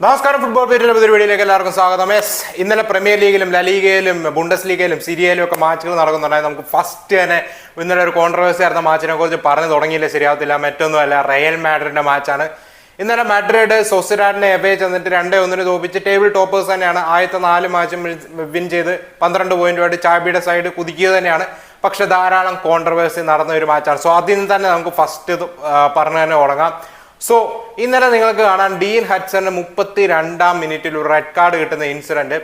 നമസ്കാരം. ഫുട്ബോൾ പേരിലെ പുതിയ വീഡിയോയിലേക്ക് എല്ലാവർക്കും സ്വാഗതം. ഇന്നലെ പ്രീമിയർ ലീഗിലും ലലീഗയിലും ബുണ്ടസ് ലീഗയിലും സിരിയയിലും ഒക്കെ മാച്ചുകൾ നടക്കുന്നുണ്ടായി. നമുക്ക് ഫസ്റ്റ് തന്നെ ഇന്നലെ ഒരു കോൺട്രവേഴ്സി ആയിരുന്ന മാച്ചിനെ കുറിച്ച് പറഞ്ഞു തുടങ്ങിയില്ല ശരിയാവത്തില്ല. മറ്റൊന്നുമല്ല, റയൽ മാഡ്രിഡിന്റെ മാച്ചാണ്. ഇന്നലെ മാഡ്രിഡ് സൊസിഡാഡിനെ എവേ ചെന്നിട്ട് 2-1 തോപ്പിച്ച് ടേബിൾ ടോപ്പേഴ്സ് തന്നെയാണ്. ആദ്യത്തെ 4 മാച്ചും വിൻ ചെയ്ത് 12 പോയിന്റുമായിട്ട് ചാബിയുടെ സൈഡ് കുതിക്കുക തന്നെയാണ്. പക്ഷെ ധാരാളം കോൺട്രവേഴ്സി നടന്ന ഒരു മാച്ചാണ്. സോ അതിൽ നിന്ന് തന്നെ നമുക്ക് ഫസ്റ്റ് പറഞ്ഞു തന്നെ തുടങ്ങാം. സോ ഇന്നലെ നിങ്ങൾക്ക് കാണാൻ ഡീൻ ഹഡ്സന് 32-ാം മിനിറ്റിൽ ഒരു റെഡ് കാർഡ് കിട്ടുന്ന ഇൻസിഡന്റ്.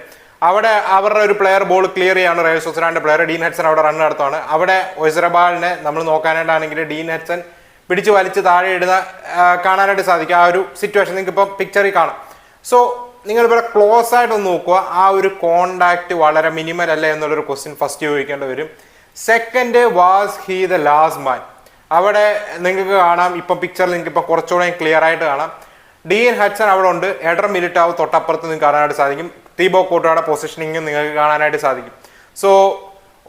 അവിടെ അവരുടെ ഒരു പ്ലെയർ ബോൾ ക്ലിയർ ചെയ്യാണ്, റയൽ സൊസിഡാഡിന്റെ പ്ലെയർ. ഡീൻ ഹഡ്സൺ അവിടെ റൺ നടത്തുവാണ്. അവിടെ ഒയ്സറബാളിനെ നമ്മൾ നോക്കാനായിട്ടാണെങ്കിൽ ഡീൻ ഹഡ്സൺ പിടിച്ച് വലിച്ച് താഴെ ഇടുന്ന കാണാനായിട്ട് സാധിക്കും. ആ ഒരു സിറ്റുവേഷൻ നിങ്ങൾക്ക് ഇപ്പം പിക്ചറിൽ കാണാം. സോ നിങ്ങൾ ഇവിടെ ക്ലോസ് ആയിട്ടൊന്ന് നോക്കുക. ആ ഒരു കോണ്ടാക്ട് വളരെ മിനിമൽ അല്ലേ എന്നുള്ളൊരു ക്വസ്റ്റ്യൻ ഫസ്റ്റ് ചോദിക്കേണ്ടി വരും. Second, was he the last man? അവിടെ നിങ്ങൾക്ക് കാണാം, ഇപ്പം പിക്ചറിൽ നിങ്ങൾക്ക് ഇപ്പം കുറച്ചുകൂടെ ക്ലിയർ ആയിട്ട് കാണാം. ഡീൻ ഹഡ്സൺ അവിടെ ഉണ്ട്, എഡർ മിലിറ്റാവ് തൊട്ടപ്പുറത്ത് നിങ്ങൾക്ക് കാണാനായിട്ട് സാധിക്കും. തീബോ കോർട്ടോയുടെ പൊസിഷനിങ്ങും നിങ്ങൾക്ക് കാണാനായിട്ട് സാധിക്കും. സോ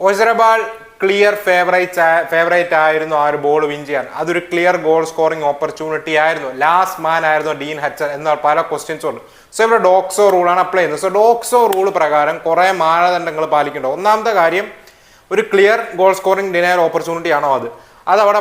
ഒയ്സറബാൾ ക്ലിയർ ഫേവറേറ്റ് ആയിരുന്നു ആ ഒരു ബോൾ വിൻ ചെയ്യാൻ. അതൊരു ക്ലിയർ ഗോൾ സ്കോറിംഗ് ഓപ്പർച്യൂണിറ്റി ആയിരുന്നു. ലാസ്റ്റ് മാൻ ആയിരുന്നു ഡീൻ ഹഡ്സൺ എന്ന പല ക്വസ്റ്റ്യൻസും ഉണ്ട്. സോ ഇവിടെ ഡോക്സോ റൂളാണ് അപ്ലൈ ചെയ്യുന്നത്. സോ ഡോക്സോ റൂൾ പ്രകാരം കുറേ മാനദണ്ഡങ്ങൾ പാലിക്കേണ്ടത്. ഒന്നാമത്തെ കാര്യം, ഒരു clear goal scoring denial opportunity ആണോ അത് അവിടെ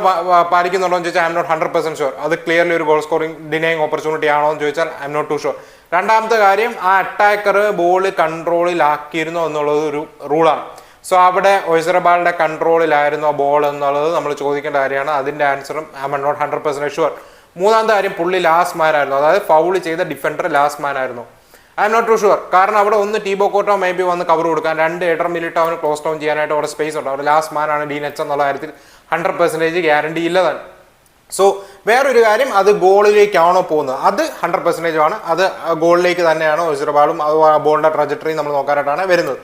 പാലിക്കുന്നുണ്ടോ എന്ന് ചോദിച്ചാൽ ഐ എം നോട്ട് 100% ഷുവർ. അത് ക്ലിയർലി ഒരു ഗോൾ സ്കോറിംഗ് ഡിനയിങ് ഓപ്പർച്യൂണിറ്റി ആണോ എന്ന് ചോദിച്ചാൽ I'm not too sure. രണ്ടാമത്തെ കാര്യം, ആ അറ്റാക്കർ ബോൾ കൺട്രോളിലാക്കിയിരുന്നോ എന്നുള്ളത് ഒരു റൂളാണ്. സോ അവിടെ ഒയ്സറബാളിന്റെ കൺട്രോളിലായിരുന്നു ആ ബോൾ എന്നുള്ളത് നമ്മൾ ചോദിക്കേണ്ട കാര്യമാണ്. അതിന്റെ ആൻസറും ഐ എം നോട്ട് 100% ഷുവർ. മൂന്നാമത്തെ കാര്യം, പുള്ളി ലാസ്റ്റ് മാൻ ആയിരുന്നു, അതായത് ഫൗൾ ചെയ്ത ഡിഫൻഡർ ലാസ്റ്റ് മാൻ ആയിരുന്നു. I'm not too sure. കാരണം അവിടെ ഒന്ന് ടീബോ കോർട്ടോ മേ ബി വന്ന് കവർ കൊടുക്കാൻ, 2 എഡർ മിലിറ്റാവിന് ക്ലോസ് ഡൗൺ ചെയ്യാനായിട്ട് അവിടെ സ്പേസ് ഉണ്ട്. അവിടെ ലാസ്റ്റ് മാൻ ആണ് ഡീൻ ഹഡ്സൺ എന്നുള്ള കാര്യത്തിൽ 100% ഗ്യാരണ്ടി ഇല്ലതാണ്. സോ വേറൊരു കാര്യം, അത് ഗോളിലേക്കാണോ പോകുന്നത്, അത് 100% ആണ്. അത് ഗോളിലേക്ക് തന്നെയാണോ ഒയ്സറബാളും അത് ബോളിന്റെ ട്രജക്ടറി നമ്മൾ നോക്കാനായിട്ടാണ് വരുന്നത്.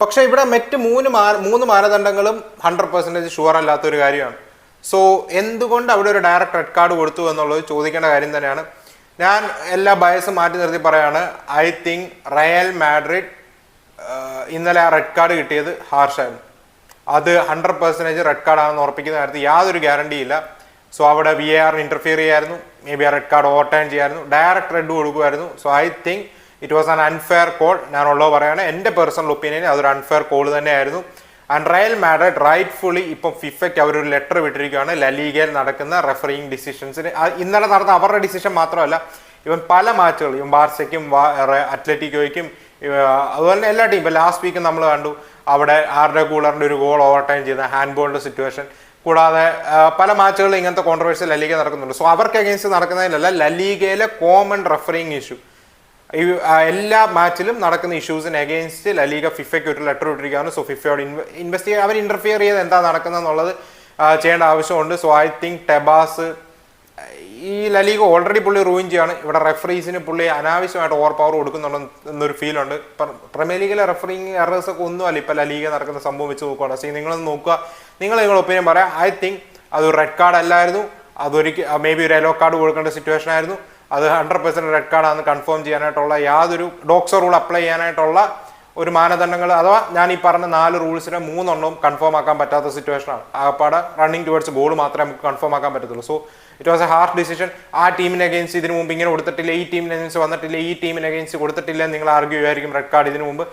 പക്ഷെ ഇവിടെ മറ്റ് മൂന്ന് മാനദണ്ഡങ്ങളും 100% ഷുവർ അല്ലാത്തൊരു കാര്യമാണ്. സോ എന്തുകൊണ്ട് അവിടെ ഒരു ഡയറക്റ്റ് റെഡ് കാർഡ് കൊടുത്തു എന്നുള്ളത് ചോദിക്കേണ്ട കാര്യം തന്നെയാണ്. ഞാൻ എല്ലാ ബയസും മാറ്റി നിർത്തി പറയാണ്. ഐ തിങ്ക് റയൽ മാഡ്രിഡ് ഇന്നലെ ആ റെഡ് കാർഡ് കിട്ടിയത് ഹാർഷായിരുന്നു. അത് 100% റെഡ് കാർഡ് ആണെന്ന് ഉറപ്പിക്കുന്ന കാര്യത്തിൽ യാതൊരു ഗ്യാരണ്ടി ഇല്ല. സോ അവിടെ VAR ഇന്റർഫിയർ ചെയ്യായിരുന്നു, മേ ബി ആ റെഡ് കാർഡ് ഓവർടേൺ ചെയ്യായിരുന്നു, ഡയറക്റ്റ് റെഡ് കൊടുക്കുമായിരുന്നു. So I think it was an unfair call. ഞാൻ ഉള്ളത് പറയാണ്, എൻ്റെ പേഴ്സണൽ ഒപ്പീനിയൻ അതൊരു അൺഫെയർ കോൾ തന്നെയായിരുന്നു. ആൻഡ് റയൽ മാഡ്രിഡ് റൈറ്റ്ഫുള്ളി ഇപ്പം ഫിഫയ്ക്ക് അവരൊരു ലെറ്റർ വിട്ടിരിക്കുകയാണ് ലലീഗയിൽ നടക്കുന്ന റെഫറിങ് ഡിസിഷൻസിന്. ഇന്നലെ നടന്ന അവരുടെ ഡിസിഷൻ മാത്രമല്ല, ഇവൻ പല മാച്ചുകൾ ഇവൻ ബാർസയ്ക്കും അത്ലറ്റിക്കോയ്ക്കും അതുപോലെ തന്നെ എല്ലാ ടീം ഇപ്പം ലാസ്റ്റ് വീക്ക് നമ്മൾ കണ്ടു അവിടെ ആർഡ കൂളറിൻ്റെ ഒരു ഗോൾ ഓവർടൈം ചെയ്യുന്ന ഹാൻഡ് ബോളിൻ്റെ സിറ്റുവേഷൻ. കൂടാതെ പല മാച്ചുകളിൽ ഇങ്ങനത്തെ കോൺട്രവേഴ്സി ലലീഗ നടക്കുന്നുണ്ട്. സോ അവർക്ക് അഗേൻസ്റ്റ് നടക്കുന്നതിലല്ല, ലലീഗയിലെ കോമൺ റെഫറിങ് ഇഷ്യൂ, എല്ലാ മാച്ചിലും നടക്കുന്ന ഇഷ്യൂസിന് അഗെയിൻസ്റ്റ് ലലീഗ ഫിഫയ്ക്ക് ഒരു ലെറ്റർ ഇട്ടിരിക്കുകയാണ്. സോ ഫിഫയോട് ഇൻവെസ്റ്റിഗേറ്റ് അവർ ഇന്റർഫിയർ ചെയ്ത് എന്താ നടക്കുന്നത് എന്നുള്ളത് ചെയ്യേണ്ട ആവശ്യമുണ്ട്. സോ ഐ തിങ്ക് ടെബാസ് ഈ ലലീഗ ഓൾറെഡി പുള്ളി റൂയിൻ ചെയ്യാണ്. ഇവിടെ റെഫറീസിന് പുള്ളി അനാവശ്യമായിട്ട് ഓവർ പവർ കൊടുക്കുന്നുണ്ടോ എന്നൊരു ഫീൽ ഉണ്ട്. പ്രീമിയർ ലീഗിലെ റെഫറിങ് എറേഴ്സ് ഒക്കെ ഒന്നുമല്ല ഇപ്പം ലലീഗ നടക്കുന്ന സംഭവം വെച്ച് നോക്കുകയാണ്. സോ നിങ്ങളൊന്ന് നോക്കുക, നിങ്ങളുടെ ഒപ്പീനിയൻ പറയാം. ഐ തിങ്ക് അതൊരു റെഡ് കാർഡ് അല്ലായിരുന്നു, മേ ബി ഒരു യെല്ലോ കാർഡ് കൊടുക്കേണ്ട സിറ്റുവേഷൻ ആയിരുന്നു. അത് 100% റെഡ് കാർഡാണെന്ന് കൺഫേം ചെയ്യാനായിട്ടുള്ള യാതൊരു ഡോക്സോ റൂൾ അപ്ലൈ ചെയ്യാനായിട്ടുള്ള ഒരു മാനദണ്ഡങ്ങൾ, അഥവാ ഞാൻ ഈ പറഞ്ഞ 4 റൂൾസിനെ 3 എണ്ണവും കൺഫേം ആക്കാൻ പറ്റാത്ത സിറ്റുവേഷനാണ്. ആകപ്പാടെ റണ്ണിങ് ടുവേർഡ്സ് ബോൾ മാത്രമേ നമുക്ക് കൺഫേം ആക്കാൻ പറ്റത്തുള്ളൂ. So it was A hard decision. ആ ടീമിന് അഗേൻസ്റ്റ് ഇതിനു മുമ്പ് ഇങ്ങനെ കൊടുത്തിട്ടില്ല, ഈ ടീമിന് അഗേൻസ്റ്റ് വന്നിട്ടില്ല, ഈ ടീമിന് അഗേൻസ്റ്റ് കൊടുത്തിട്ടില്ല, നിങ്ങൾ ആർഗ്യൂ ചെയ്യുമായിരിക്കും റെഡ് കാർഡ് ഇതിനു മുമ്പ്.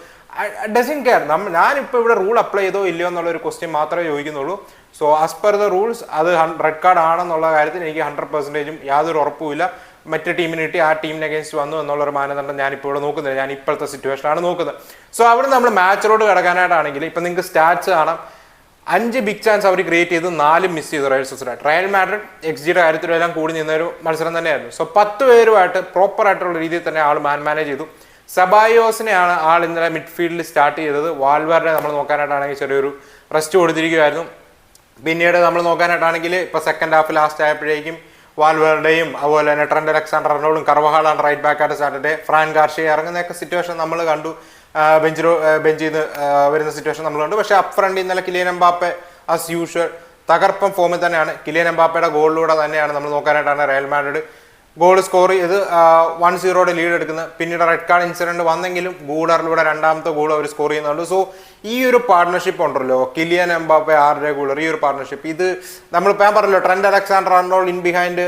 Doesn't care. ഞാനിപ്പോൾ ഇവിടെ റൂൾ അപ്ലൈ ചെയ്തോ ഇല്ലയോ എന്നുള്ളൊരു ക്വസ്റ്റ്യൻ മാത്രമേ ചോദിക്കുന്നുള്ളൂ. So as per the rules അത് റെഡ് കാർഡ് ആണെന്നുള്ള കാര്യത്തിൽ എനിക്ക് 100% യാതൊരു ഉറപ്പുമില്ല. മറ്റു ടീമിന് കിട്ടി, ആ ടീമിന് അഗേൻസ്റ്റ് വന്നു എന്നുള്ളൊരു മാനദണ്ഡം ഞാനിപ്പോൾ ഇവിടെ നോക്കുന്നില്ല. ഞാൻ ഇപ്പോഴത്തെ സിറ്റുവേഷനാണ് നോക്കുന്നത്. സോ അവിടെ നമ്മൾ മാച്ചിലോട്ട് കിടക്കാനായിട്ടാണെങ്കിൽ ഇപ്പം നിങ്ങൾക്ക് സ്റ്റാറ്റ്സ് കാണാം. 5 ബിഗ് ചാൻസ് അവർ ക്രിയേറ്റ് ചെയ്ത് 4 മിസ് ചെയ്തു റയൽ സൊസിഡാഡ്. റയൽ മാഡ്രിഡ് XGയുടെ കാര്യത്തിലും എല്ലാം കൂടി നിന്നൊരു മത്സരം തന്നെയായിരുന്നു. സോ 10 പേരുമായിട്ട് പ്രോപ്പർ ആയിട്ടുള്ള രീതിയിൽ തന്നെ ആൾ മാനേജ് ചെയ്തു. സബായോസിനെയാണ് ആൾ ഇന്നലെ മിഡ്ഫീൽഡിൽ സ്റ്റാർട്ട് ചെയ്തത്. വാൽവറിനെ നമ്മൾ നോക്കാനായിട്ടാണെങ്കിൽ ചെറിയൊരു റെസ്റ്റ് കൊടുത്തിരിക്കുമായിരുന്നു. പിന്നീട് നമ്മൾ നോക്കാനായിട്ടാണെങ്കിൽ ഇപ്പോൾ സെക്കൻഡ് ഹാഫ് ലാസ്റ്റ് ആയപ്പോഴേക്കും വാൽവറുടെയും അതുപോലെ തന്നെ ട്രെൻഡ് അലക്സാണ്ടർ അർണോൾഡും കർവഹാളാണ് റൈറ്റ് ബാക്ക് ആയിട്ട് സാറ്റർഡേ, ഫ്രാൻ ഗാർഷ്യ ഇറങ്ങുന്നതൊക്കെ സിറ്റുവേഷൻ നമ്മൾ കണ്ടു. ബെഞ്ചിൽ നിന്ന് വരുന്ന സിറ്റുവേഷൻ നമ്മൾ കണ്ടു. പക്ഷേ അപ്പ് ഫ്രണ്ട് ഇന്നലെ കിലിയൻ എംബാപ്പെ ആസ് യൂഷ്വൽ തകർപ്പം ഫോമിൽ തന്നെയാണ്. കിലിയൻ എംബാപ്പയുടെ ഗോളിലൂടെ തന്നെയാണ് നമ്മൾ നോക്കാനായിട്ടാണ് റയൽ മാഡ്രിഡ് ഗോൾ സ്കോർ ചെയ്ത് 1-0 ലീഡ് എടുക്കുന്നത്. പിന്നീട് റെഡ് കാർഡ് ഇൻസിഡന്റ് വന്നെങ്കിലും ഗൂളറിലൂടെ രണ്ടാമത്തെ ഗോൾ അവർ സ്കോർ ചെയ്യുന്നുണ്ട്. സോ ഈ ഒരു പാർട്ണർഷിപ്പ് ഉണ്ടല്ലോ, കിലിയൻ എംബാപ്പെ ആർഡെ ഗൂളർ, ഈ ഒരു പാർട്ണർഷിപ്പ്, ഇത് നമ്മളിപ്പോൾ ഞാൻ പറഞ്ഞല്ലോ, trend Alexander Arnold in behind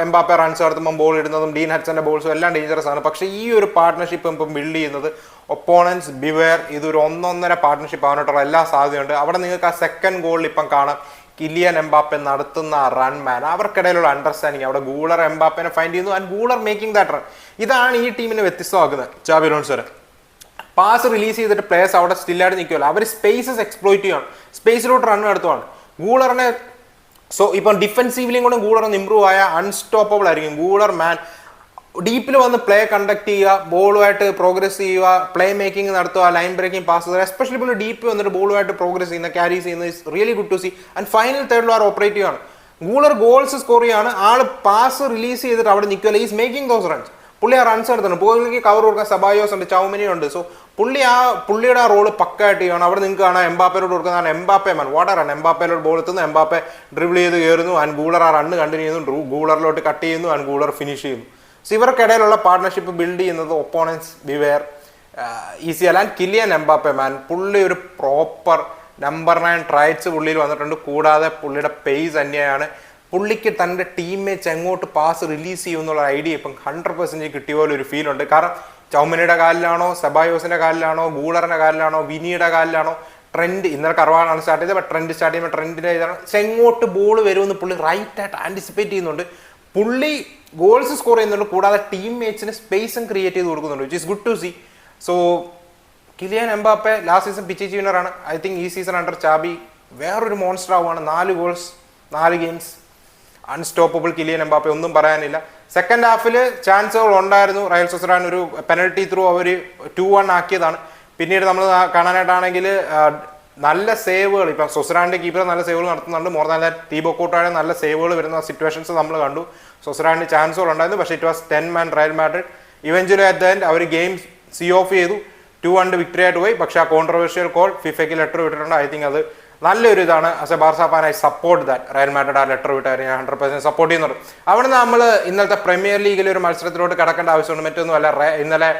Mbappe runs നടത്തുമ്പോൾ ബോൾ ഇടുന്നതും ഡീൻ ഹഡ്സന്റെ ബോൾസും എല്ലാം ഡേഞ്ചറസ് ആണ്. പക്ഷേ ഈ ഒരു പാർട്ണർഷിപ്പ് ഇപ്പം ബിൽഡ് ചെയ്യുന്നത് ഒപ്പോണൻസ് ബിവെയർ, ഇതൊരു 1-1.5 പാർട്ണർഷിപ്പ് ആവാനായിട്ടുള്ള എല്ലാ സാധ്യതയുണ്ട്. അവിടെ നിങ്ങൾക്ക് ആ സെക്കൻഡ് ഗോളിൽ ഇപ്പം കാണാം കിലിയൻ എംബാപ്പെ നടത്തുന്ന റൺമാൻ, അവർക്കിടയിലുള്ള അണ്ടർസ്റ്റാൻഡിങ്, അവിടെ ഗൂളർ എംബാപ്പനെ ഫൈൻഡ് ചെയ്യുന്നു ആൻഡ് ഗൂളർ മേക്കിംഗ് ദാറ്റ് റൺ. ഇതാണ് ഈ ടീമിനെ വ്യത്യസ്തമാക്കുന്നത്. ചാബി അലോൺസോ പാസ് റിലീസ് ചെയ്തിട്ട് പ്ലേയേഴ്സ് അവിടെ സ്റ്റില്ലായിട്ട് നിൽക്കുമല്ലോ, അവർ സ്പേസസ് എക്സ്പ്ലോയിറ്റ് ചെയ്യുകയാണ്, സ്പേസിലോട്ട് റൺ നടത്തുവാണ് ഗൂളറിനെ. സോ ഇപ്പം ഡിഫെൻസീവ്ലിയും കൂടെ ഗൂളർ ഒന്ന് ഇമ്പ്രൂവ് ആയ അൺസ്റ്റോപ്പബിൾ ആയിരിക്കും. ഗൂളർ മാൻ ഡീപ്പിൽ വന്ന് പ്ലേ കണ്ടക്ട് ചെയ്യുക, ബോളുമായിട്ട് പ്രോഗ്രസ് ചെയ്യുക, പ്ലേ മേക്കിംഗ് നടത്തുക, ലൈൻ ബ്രേക്കിംഗ് പാസ്, എസ്പെഷ്യലി ഇപ്പോൾ ഡീപ്പ് വന്നിട്ട് ബോളുമായിട്ട് പ്രോഗ്രസ് ചെയ്യുന്ന, ക്യാരി ചെയ്യുന്ന is really good to see. And final തേർഡിൽ ആർ ഓപ്പറേറ്റ് ചെയ്യുകയാണ്. ഗൂളർ ഗോൾസ് സ്കോർ ചെയ്യുകയാണ്, ആള് പാസ് റിലീസ് ചെയ്തിട്ട് അവിടെ നിൽക്കുകയല്ല, ഈസ് മേക്കിംഗ് ദോസ് റൺസ്. പുള്ളി ആ റൺസ് എടുത്തുണ്ട്, പുള്ളിക്ക് കവർ കൊടുക്കാൻ സബായോസ് ഉണ്ട്, ചൗമിനി ഉണ്ട്. സോ പുള്ളിയുടെ ആ റോള് പക്കായിട്ട് ചെയ്യണം. അവിടെ നിങ്ങൾക്ക് കാണാം എംബാപ്പയോട് കൊടുക്കുന്നതാണ് എംബാപ്പെ മാൻ വാട്ടർ റൺ. എംബാപ്പയിലോട്ട് ബോൾ എത്തുന്നു, എംബാപ്പെ ഡ്രിബിൾ ചെയ്ത് കയറുന്നു, ആൻഡ് ഗൂളർ ആ റണ്ണ് കണ്ടിന്യൂ ചെയ്യുന്നു, ഗൂളറിലോട്ട് കട്ട് ചെയ്യുന്നു, ആൻഡ് ഗൂളർ ഫിനിഷ് ചെയ്യുന്നു. സോ ഇവർക്കിടയിലുള്ള പാർട്ണർഷിപ്പ് ബിൽഡ് ചെയ്യുന്നത് ഒപ്പോണൻസ് ബിവെയർ ഈസി അല്ല. ആൻഡ് കിലിയൻ എംബാപ്പെ മാൻ, പുള്ളി ഒരു പ്രോപ്പർ നമ്പർ 9 ട്രൈറ്റ്സ് പുള്ളിയിൽ വന്നിട്ടുണ്ട്. കൂടാതെ പുള്ളിയുടെ പേസ് തന്നെയാണ്. പുള്ളിക്ക് തൻ്റെ ടീംമേറ്റ്സ് എങ്ങോട്ട് പാസ് റിലീസ് ചെയ്യും എന്നുള്ള ഐഡിയ ഇപ്പം 100% കിട്ടിയ പോലെ ഒരു ഫീൽ ഉണ്ട്. കാരണം ചൗമിനിയുടെ കാലിലാണോ, സെബായോസിന്റെ കാലിലാണോ, ഗൂളറിന്റെ കാലിലാണോ, വിനിയുടെ കാലിലാണോ, ട്രെൻഡ് ഇന്നലെ കർവാനാണ് സ്റ്റാർട്ട് ചെയ്തത്, ബട്ട് ട്രെൻഡ് സ്റ്റാർട്ട് ചെയ്യുമ്പോൾ ട്രെൻഡിന്റെ ഇതാണ്. എങ്ങോട്ട് ബോൾ വരുമെന്ന് പുള്ളി റൈറ്റ് ആയിട്ട് ആന്റിസിപ്പേറ്റ് ചെയ്യുന്നുണ്ട്. പുള്ളി ഗോൾസ് സ്കോർ ചെയ്യുന്നുണ്ട്, കൂടാതെ ടീംമേറ്റ്സിന് സ്പേസും ക്രിയേറ്റ് ചെയ്ത് കൊടുക്കുന്നുണ്ട്, which is good to see. So Kylian Mbappe last season Pichichi വിന്നറാണ്. ഐ തിങ്ക് ഈ സീസൺ അണ്ടർ ചാബി വേറൊരു മോൺസ്റ്റർ ആവുകയാണ്. 4 goals 4 games, unstoppable Kylian Mbappe, ഒന്നും പറയാനില്ല. സെക്കൻഡ് ഹാഫിൽ ചാൻസുകൾ ഉണ്ടായിരുന്നു. റയൽ സൊസഡാൻ ഒരു പെനൽറ്റി ത്രൂ അവർ 2-1 ആക്കിയതാണ്. പിന്നീട് നമ്മൾ കാണാനായിട്ടാണെങ്കിൽ നല്ല സേവുകൾ, ഇപ്പം സൊസഡാൻ്റെ കീപ്പർ നല്ല സേവുകൾ നടത്തുന്നുണ്ട്. മോർ ദാൻ ദാറ്റ് ടീബോ കോർട്ടോയുടെ നല്ല സേവുകൾ വരുന്ന സിറ്റുവേഷൻസ് നമ്മൾ കണ്ടു. സൊസഡാൻ്റെ ചാൻസുകൾ ഉണ്ടായിരുന്നു, പക്ഷേ it was 10 man Real Madrid. Eventually at the end അവർ ഗെയിം സീ ഓഫ് ചെയ്തു, 2-1 വിക്ടറി ആയിട്ട് പോയി. പക്ഷേ ആ കോൺട്രവേഴ്ഷ്യൽ കോൾ ഫിഫയ്ക്ക് ലെറ്റർ വിട്ടിട്ടുണ്ട്. ഐ തിങ്ക് അത് നല്ലൊരു ഇതാണ്. As a Barca fan I support that. Real Madrid ആ ലെറ്റർ വിട്ട് ഞാൻ 100% സപ്പോർട്ട് ചെയ്യുന്നുണ്ട്. അവിടെ നിന്ന് നമ്മൾ ഇന്നലത്തെ പ്രീമിയർ ലീഗിലെ ഒരു മത്സരത്തിലോട്ട് കടക്കേണ്ട ആവശ്യമുണ്ട്. മറ്റൊന്നുമല്ല, ഇന്നലെ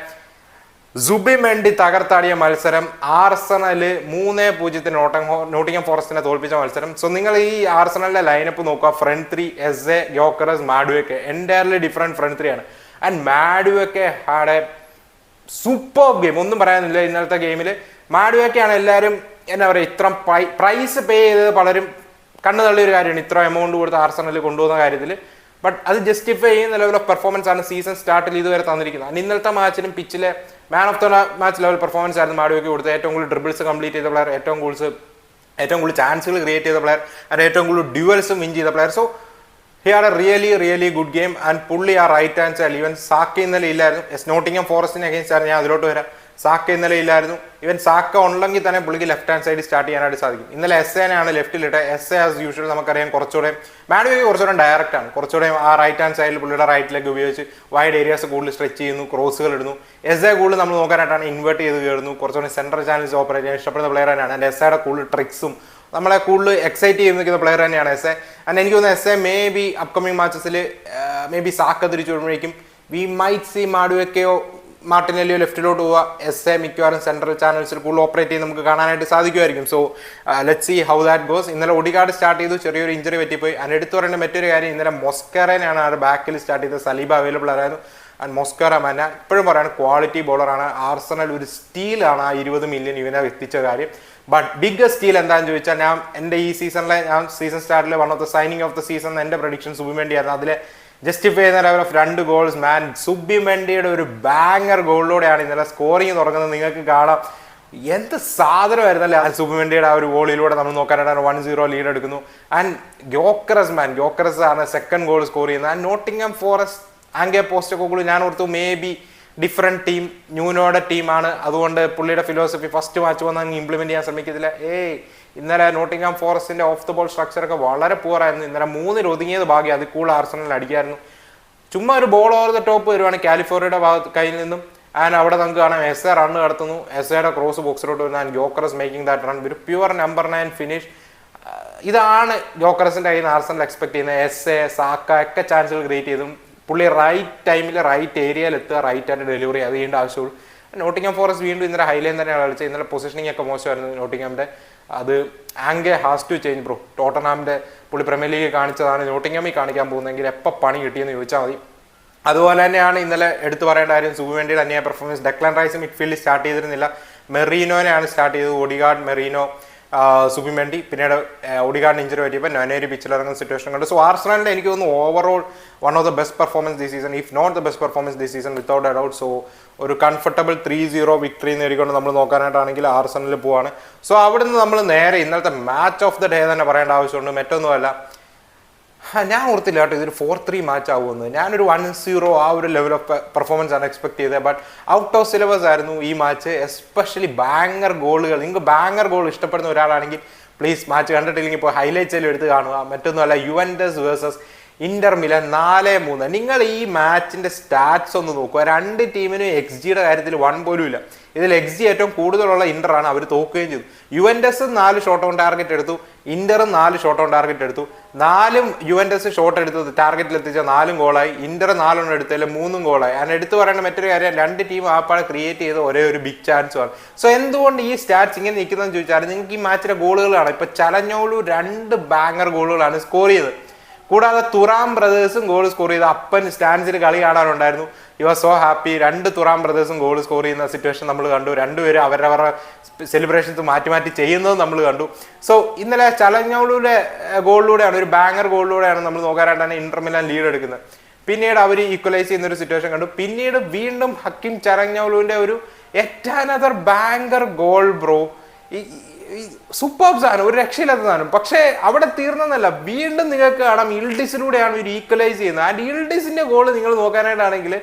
സുബിമെൻഡി തകർത്താടിയ മത്സരം, ആർസണല് 3-0 നോട്ടിംഗം ഫോറസ്റ്റിനെ തോൽപ്പിച്ച മത്സരം. സോ നിങ്ങൾ ഈ ആർസണലിന്റെ ലൈനപ്പ് നോക്കുക, front 3 Eze, Gyokeres, Madueke, entirely different front 3 ആണ്. And Madueke had a super game, ഒന്നും പറയാനില്ല. ഇന്നലത്തെ ഗെയിമിൽ മാഡുവെക്കെയാണ് എല്ലാവരും എന്താ പറയുക, ഇത്ര പ്രൈസ് പേ ചെയ്തത് പലരും കണ്ണു തള്ളിയൊരു കാര്യമാണ്, ഇത്ര എമൗണ്ട് കൊടുത്ത് ആർസണലിൽ കൊണ്ടുപോകുന്ന കാര്യത്തിൽ. ബട്ട് അത് ജസ്റ്റിഫൈ ചെയ്യുന്ന ലെവൽ ഓഫ് പെർഫോമൻസ് ആണ് സീസൺ സ്റ്റാർട്ടിൽ ഇതുവരെ തന്നിരിക്കുന്നത്. ഇന്നലത്തെ മാച്ചിലും പിച്ചിലെ man of the match level performance ആയിരുന്നു മാഡുവെക്ക് കൊടുത്തത്. ഏറ്റവും കൂടുതൽ ഡ്രിബിൾസ് കംപ്ലീറ്റ് ചെയ്ത പ്ലെയർ, ഏറ്റവും കൂടുതൽ ചാൻസുകൾ ക്രിയേറ്റ് ചെയ്ത പ്ലെയർ, ആൻഡ് ഏറ്റവും കൂടുതൽ ഡ്യുവൽസും വിൻ ചെയ്ത player. So he had A really good game. And പുള്ളി ആ റൈറ്റ് ഹാൻഡ് സൈഡിൽ, ഈവൻ സാക്ക ഇന്നലെ ഇല്ലായിരുന്നു. നോട്ടിംഗം ഫോറസ്റ്റിന് അഗേൻസ്റ്റ് ആണ്, ഞാൻ അതിലോട്ട് വരാം. സാക്ക ഇന്നലെ ഇല്ലായിരുന്നു. ഈവൻ സാക്ക ഉണ്ടെങ്കിൽ തന്നെ പുള്ളിക്ക് ലെഫ്റ്റ് ഹാൻഡ് സൈഡിൽ സ്റ്റാർട്ട് ചെയ്യാനായിട്ട് സാധിക്കും. ഇന്നലെ എസ്എനെയാണ് ലെഫ്റ്റിലിട്ട്. എസ്എ ആസ് യൂഷ്വൽ നമുക്കറിയാം കുറച്ചുകൂടെ മാഡുവെക്ക് കുറച്ചുകൂടെ ഡയറക്റ്റ് ആണ്, കുറച്ചുകൂടെ ആ റൈറ്റ് ഹാൻഡ് സൈഡിൽ പുള്ളിയുടെ റൈറ്റ് ലെഗ് ഉപയോഗിച്ച് വൈഡ് ഏരിയാസ് കൂടുതൽ സ്ട്രെച്ച് ചെയ്യുന്നു, ക്രോസുകൾ ഇടുന്നു. എസ്എ കൂടുതൽ നമ്മൾ നോക്കാനായിട്ടാണ് ഇൻവേർട്ട് ചെയ്ത് കയറുന്നു, കുറച്ചുകൂടി സെൻട്രൽ ചാനൽസ് ഓപ്പറേറ്റ് ചെയ്യാൻ ഇഷ്ടപ്പെടുന്ന പ്ലെയർ തന്നെയാണ്. ആൻഡ് എസ്എയുടെ കൂടുതൽ ട്രിക്സും നമ്മളെ കൂടുതൽ എക്സൈറ്റ് ചെയ്ത് നിൽക്കുന്ന പ്ലെയർ തന്നെയാണ് എസ്എ. ആൻഡ് എനിക്ക് തോന്നുന്നു എസ്എ മേ ബി അപ്കമിങ് മാച്ചസിൽ മേ ബി സാക്ക തിരിച്ചു വരുമ്പോഴേക്കും വി മൈറ്റ് സി മാഡുവെക്കയോ മാർട്ടിനെല്ലിയോ ലെഫ്റ്റിലോട്ട് പോവുക, എസ്എ മിക്കവാറും സെൻട്രൽ ചാനൽസിൽ കൂടുതൽ ഓപ്പറേറ്റ് ചെയ്ത് നമുക്ക് കാണാനായിട്ട് സാധിക്കുമായിരിക്കും. So let see how that goes. ഇന്നലെ ഒഡിഗാർഡ് സ്റ്റാർട്ട് ചെയ്തു, ചെറിയൊരു ഇഞ്ചറി പറ്റിപ്പോയി. ആൻഡ് എടുത്തു പറയേണ്ട മറ്റൊരു കാര്യം, ഇന്നലെ മൊസ്കറേനാണ് ആ ബാക്കിൽ സ്റ്റാർട്ട് ചെയ്തത്. സലീബ അവൈലബിൾ ആയിരുന്നു. ആൻഡ് മൊസ്കറ മാന ഇപ്പോഴും പറയാണ് ക്വാളിറ്റി ബോളറാണ്. ആർസണൽ ഒരു സ്റ്റീലാണ് ആ 20 മില്യൺ ഇവനെ എത്തിച്ച കാര്യം. ബട്ട് ബിഗ് സ്റ്റീൽ എന്താണെന്ന് ചോദിച്ചാൽ, ഞാൻ എൻ്റെ ഈ സീസണിലെ സീസൺ സ്റ്റാർട്ടിലെ one of the signing of the season എൻ്റെ പ്രഡിക്ഷൻ സുബിമെൻഡിയായിരുന്നു. അതിലെ ജസ്റ്റിഫൈ ചെയ്യുന്ന ലെവൽ ഓഫ് 2 ഗോൾസ് മാൻ. സുബിമെൻഡിയുടെ ഒരു ബാങ്ങർ ഗോളിലൂടെയാണ് ഇന്നലെ സ്കോറിങ് തുടങ്ങുന്നത്. നിങ്ങൾക്ക് കാണാം എന്ത് സാധനമായിരുന്നല്ലേ ആ സുബിമെൻഡിയുടെ ആ ഒരു ഗോളിലൂടെ നമ്മൾ നോക്കാനായിട്ട് 1-0 ലീഡ് എടുക്കുന്നു. ആൻഡ് ഗ്യോക്കറസ് ആണ് സെക്കൻഡ് ഗോൾ സ്കോർ ചെയ്യുന്നത്. ആൻഡ് നോട്ടിംഗം ഫോറസ്റ്റ് ആംഗെ പോസ്റ്റൊക്കെ ഞാൻ ഓർത്തു മേ ബി ഡിഫറെൻറ്റ് ടീം, ന്യൂനോയുടെ ടീമാണ്, അതുകൊണ്ട് പുള്ളിയുടെ ഫിലോസഫി ഫസ്റ്റ് മാച്ച് വന്ന് അങ്ങ് ഇംപ്ലിമെൻറ്റ് ചെയ്യാൻ ശ്രമിക്കത്തില്ല. ഇന്നലെ നോട്ടിംഗം ഫോറസ്റ്റിന്റെ ഓഫ് ദ ബോൾ സ്ട്രക്ചറൊക്കെ വളരെ പൂറായിരുന്നു. ഇന്നലെ 3 ഒതുങ്ങിയത് ഭാഗ്യം, അതിൽ കൂടുതൽ ആർസണൽ അടിക്കായിരുന്നു. ചുമ്മാ ഒരു ബോൾ ഓവർ ദ ടോപ്പ് വരുവാണ് കാലിഫോർണിയയുടെ കയ്യിൽ നിന്നും. ആൻഡ് അവിടെ നമുക്ക് കാണാം എസ്എ റണ്ണ് കടത്തുന്നു, എസ്എയുടെ ക്രോസ് ബോക്സിലോട്ട് വരുന്നു. ആൻഡ് ഗ്യോക്കറസ് മേക്കിംഗ് ദാറ്റ് റൺ, ഒരു പ്യുവർ നമ്പർ 9 ഫിനിഷ്. ഇതാണ് ഗ്യോക്കറസിന്റെ കയ്യിൽ നിന്ന് ആർസണൽ എക്സ്പെക്ട് ചെയ്യുന്നത്. എസ്എ, സാക്ക ഒക്കെ ചാൻസുകൾ ക്രിയേറ്റ് ചെയ്തും പുള്ളി റൈറ്റ് ടൈമിൽ റൈറ്റ് ഏരിയയിൽ എത്തുക, റൈറ്റ് ആയിട്ട് ഡെലിവറി അത് ചെയ്യേണ്ട ആവശ്യമുള്ളൂ. നോട്ടിംഗ്ഹാം ഫോറസ്റ്റ് വീണ്ടും ഇന്നലെ ഹൈലൈൻ തന്നെയാണ് കളിച്ചത്. ഇന്നലെ പൊസിഷനിങ് ഒക്കെ മോശമായിരുന്നു നോട്ടിംഗ്ഹാമിൻ്റെ. അത് ആങ്കെ ഹാസ് ടു ചേഞ്ച് ബ്രോ. ടോട്ടനാമിൻ്റെ പുള്ളി പ്രീമിയർ ലീഗ് കാണിച്ചതാണ് നോട്ടിംഗ്ഹാമിൽ കാണിക്കാൻ പോകുന്നതെങ്കിൽ എപ്പോൾ പണി കിട്ടിയെന്ന് ചോദിച്ചാൽ മതി. അതുപോലെ തന്നെയാണ് ഇന്നലെ എടുത്തു പറയേണ്ട കാര്യം സുബിമെൻഡിയുടെ അന്യായ പെർഫോമൻസ്. ഡെക്ലാൻ റൈസ് മിഡ്ഫീൽഡിൽ സ്റ്റാർട്ട് ചെയ്തിരുന്നില്ല, മെറീനോനെയാണ് സ്റ്റാർട്ട് ചെയ്തത്. ഒഡിഗാർഡ്, മെറീനോ, സുബിമെൻഡി, പിന്നീട് ഒഡിഗാർഡിന് ഇഞ്ചറി പറ്റിയപ്പോൾ നൊനേരി പിച്ചിലിറങ്ങുന്ന സിറ്റുവേഷൻ കണ്ടു. സോ ആർസണലിൻ്റെ എനിക്ക് തോന്നുന്നു overall one of the best performance this season, if not the best performance this season without a doubt. So ഒരു കംഫർട്ടബിൾ 3-0 വിക്ടറി നേടിക്കൊണ്ട് നമ്മൾ നോക്കാനായിട്ടാണെങ്കിൽ ആർസണലിൽ പോവാണ്. സോ അവിടുന്ന് നമ്മൾ നേരെ ഇന്നലത്തെ മാച്ച് ഓഫ് ദ ഡേ തന്നെ പറയേണ്ട ആവശ്യമുണ്ട്. മറ്റൊന്നുമല്ല, ഞാൻ ഓർത്തില്ല കേട്ടോ ഇതൊരു 4-3 മാച്ച് ആവുമെന്ന്. ഞാനൊരു 1-0 ആ ഒരു ലെവൽ ഓഫ് പെർഫോമൻസ് ആണ് എക്സ്പെക്ട് ചെയ്തത്. ബട്ട് ഔട്ട് ഓഫ് സിലബസ് ആയിരുന്നു ഈ മാച്ച്. എസ്പെഷ്യലി ബാങ്ങർ ഗോളുകൾ. നിങ്ങൾക്ക് ബാങ്ങർ ഗോൾ ഇഷ്ടപ്പെടുന്ന ഒരാളാണെങ്കിൽ പ്ലീസ് മാച്ച് കണ്ടിട്ടില്ലെങ്കിൽ ഇപ്പോൾ ഹൈലൈറ്റ്സിലും എടുത്ത് കാണുക. മറ്റൊന്നുമല്ല, യുവൻറ്റസ് വേഴ്സസ് ഇന്റർ മിലാൻ 4-3. നിങ്ങൾ ഈ മാച്ചിന്റെ സ്റ്റാറ്റ്സ് ഒന്ന് നോക്കുക. രണ്ട് ടീമിനും XGയുടെ കാര്യത്തിൽ 1 പോലും ഇല്ല. ഇതിൽ XG ഏറ്റവും കൂടുതലുള്ള ഇന്ററാണ്, അവർ തോക്കുകയും ചെയ്തു. യുവൻറ്റസ് 4 ഷോട്ട് ഓൺ ടാർഗറ്റ് എടുത്തു, ഇന്ററും 4 ഷോട്ട് ഓൺ ടാർഗറ്റ് എടുത്തു. 4 യുവൻറ്റസ് ഷോട്ട് എടുത്തത് ടാർഗറ്റിൽ എത്തിച്ച 4 ഗോളായി, ഇന്റർ 4 എടുത്തതിൽ 3 ഗോളായി. ഞാൻ എടുത്തു പറയേണ്ട മറ്റൊരു കാര്യം, രണ്ട് ടീം ആപ്പാടെ ക്രിയേറ്റ് ചെയ്ത ഒരേ ഒരു ബിഗ് ചാൻസുമാണ്. സോ എന്തുകൊണ്ട് ഈ സ്റ്റാറ്റ്സ് ഇങ്ങനെ നിൽക്കുന്നതെന്ന് ചോദിച്ചാൽ നിങ്ങൾക്ക് ഈ മാച്ചിലെ ഗോളുകളാണ്. ഇപ്പൊ ചലഞ്ഞോളു 2 ബാങ്ങർ ഗോളുകളാണ് സ്കോർ ചെയ്തത്. കൂടാതെ തുറാം ബ്രദേഴ്സും ഗോൾ സ്കോർ ചെയ്ത അപ്പൻ സ്റ്റാൻസിൽ കളി കാണാനുണ്ടായിരുന്നു. You are so happy. 2 Thuram ബ്രദേഴ്സും ഗോൾ സ്കോർ ചെയ്യുന്ന സിറ്റുവേഷൻ നമ്മൾ കണ്ടു. രണ്ടുപേരും അവരവരുടെ സെലിബ്രേഷൻസ് മാറ്റി മാറ്റി ചെയ്യുന്നത് നമ്മൾ കണ്ടു. സോ ഇന്നലെ ചലഞ്ഞോളിയുടെ ഗോളിലൂടെയാണ്, ഒരു ബാങ്ങർ ഗോളിലൂടെയാണ് നമ്മൾ നോക്കാനായിട്ടാണ് ഇന്റർ മിലാൻ ലീഡ് എടുക്കുന്നത്. പിന്നീട് അവർ ഈക്വലൈസ് ചെയ്യുന്ന ഒരു സിറ്റുവേഷൻ കണ്ടു. പിന്നീട് വീണ്ടും ഹക്കിം ചലഞ്ഞോളുവിന്റെ ഒരു another banker goal bro. Super സാധനം, ഒരു രക്ഷയില്ലാത്ത സാധനം. പക്ഷേ അവിടെ തീർന്നെന്നല്ല, വീണ്ടും നിങ്ങൾക്ക് കാണാം ഇൽഡിസിലൂടെയാണ് ഒരു ഈക്വലൈസ് ചെയ്യുന്നത്. ആൻഡ് ഇൽഡിസിന്റെ ഗോൾ നിങ്ങൾ നോക്കാനായിട്ടാണെങ്കിൽ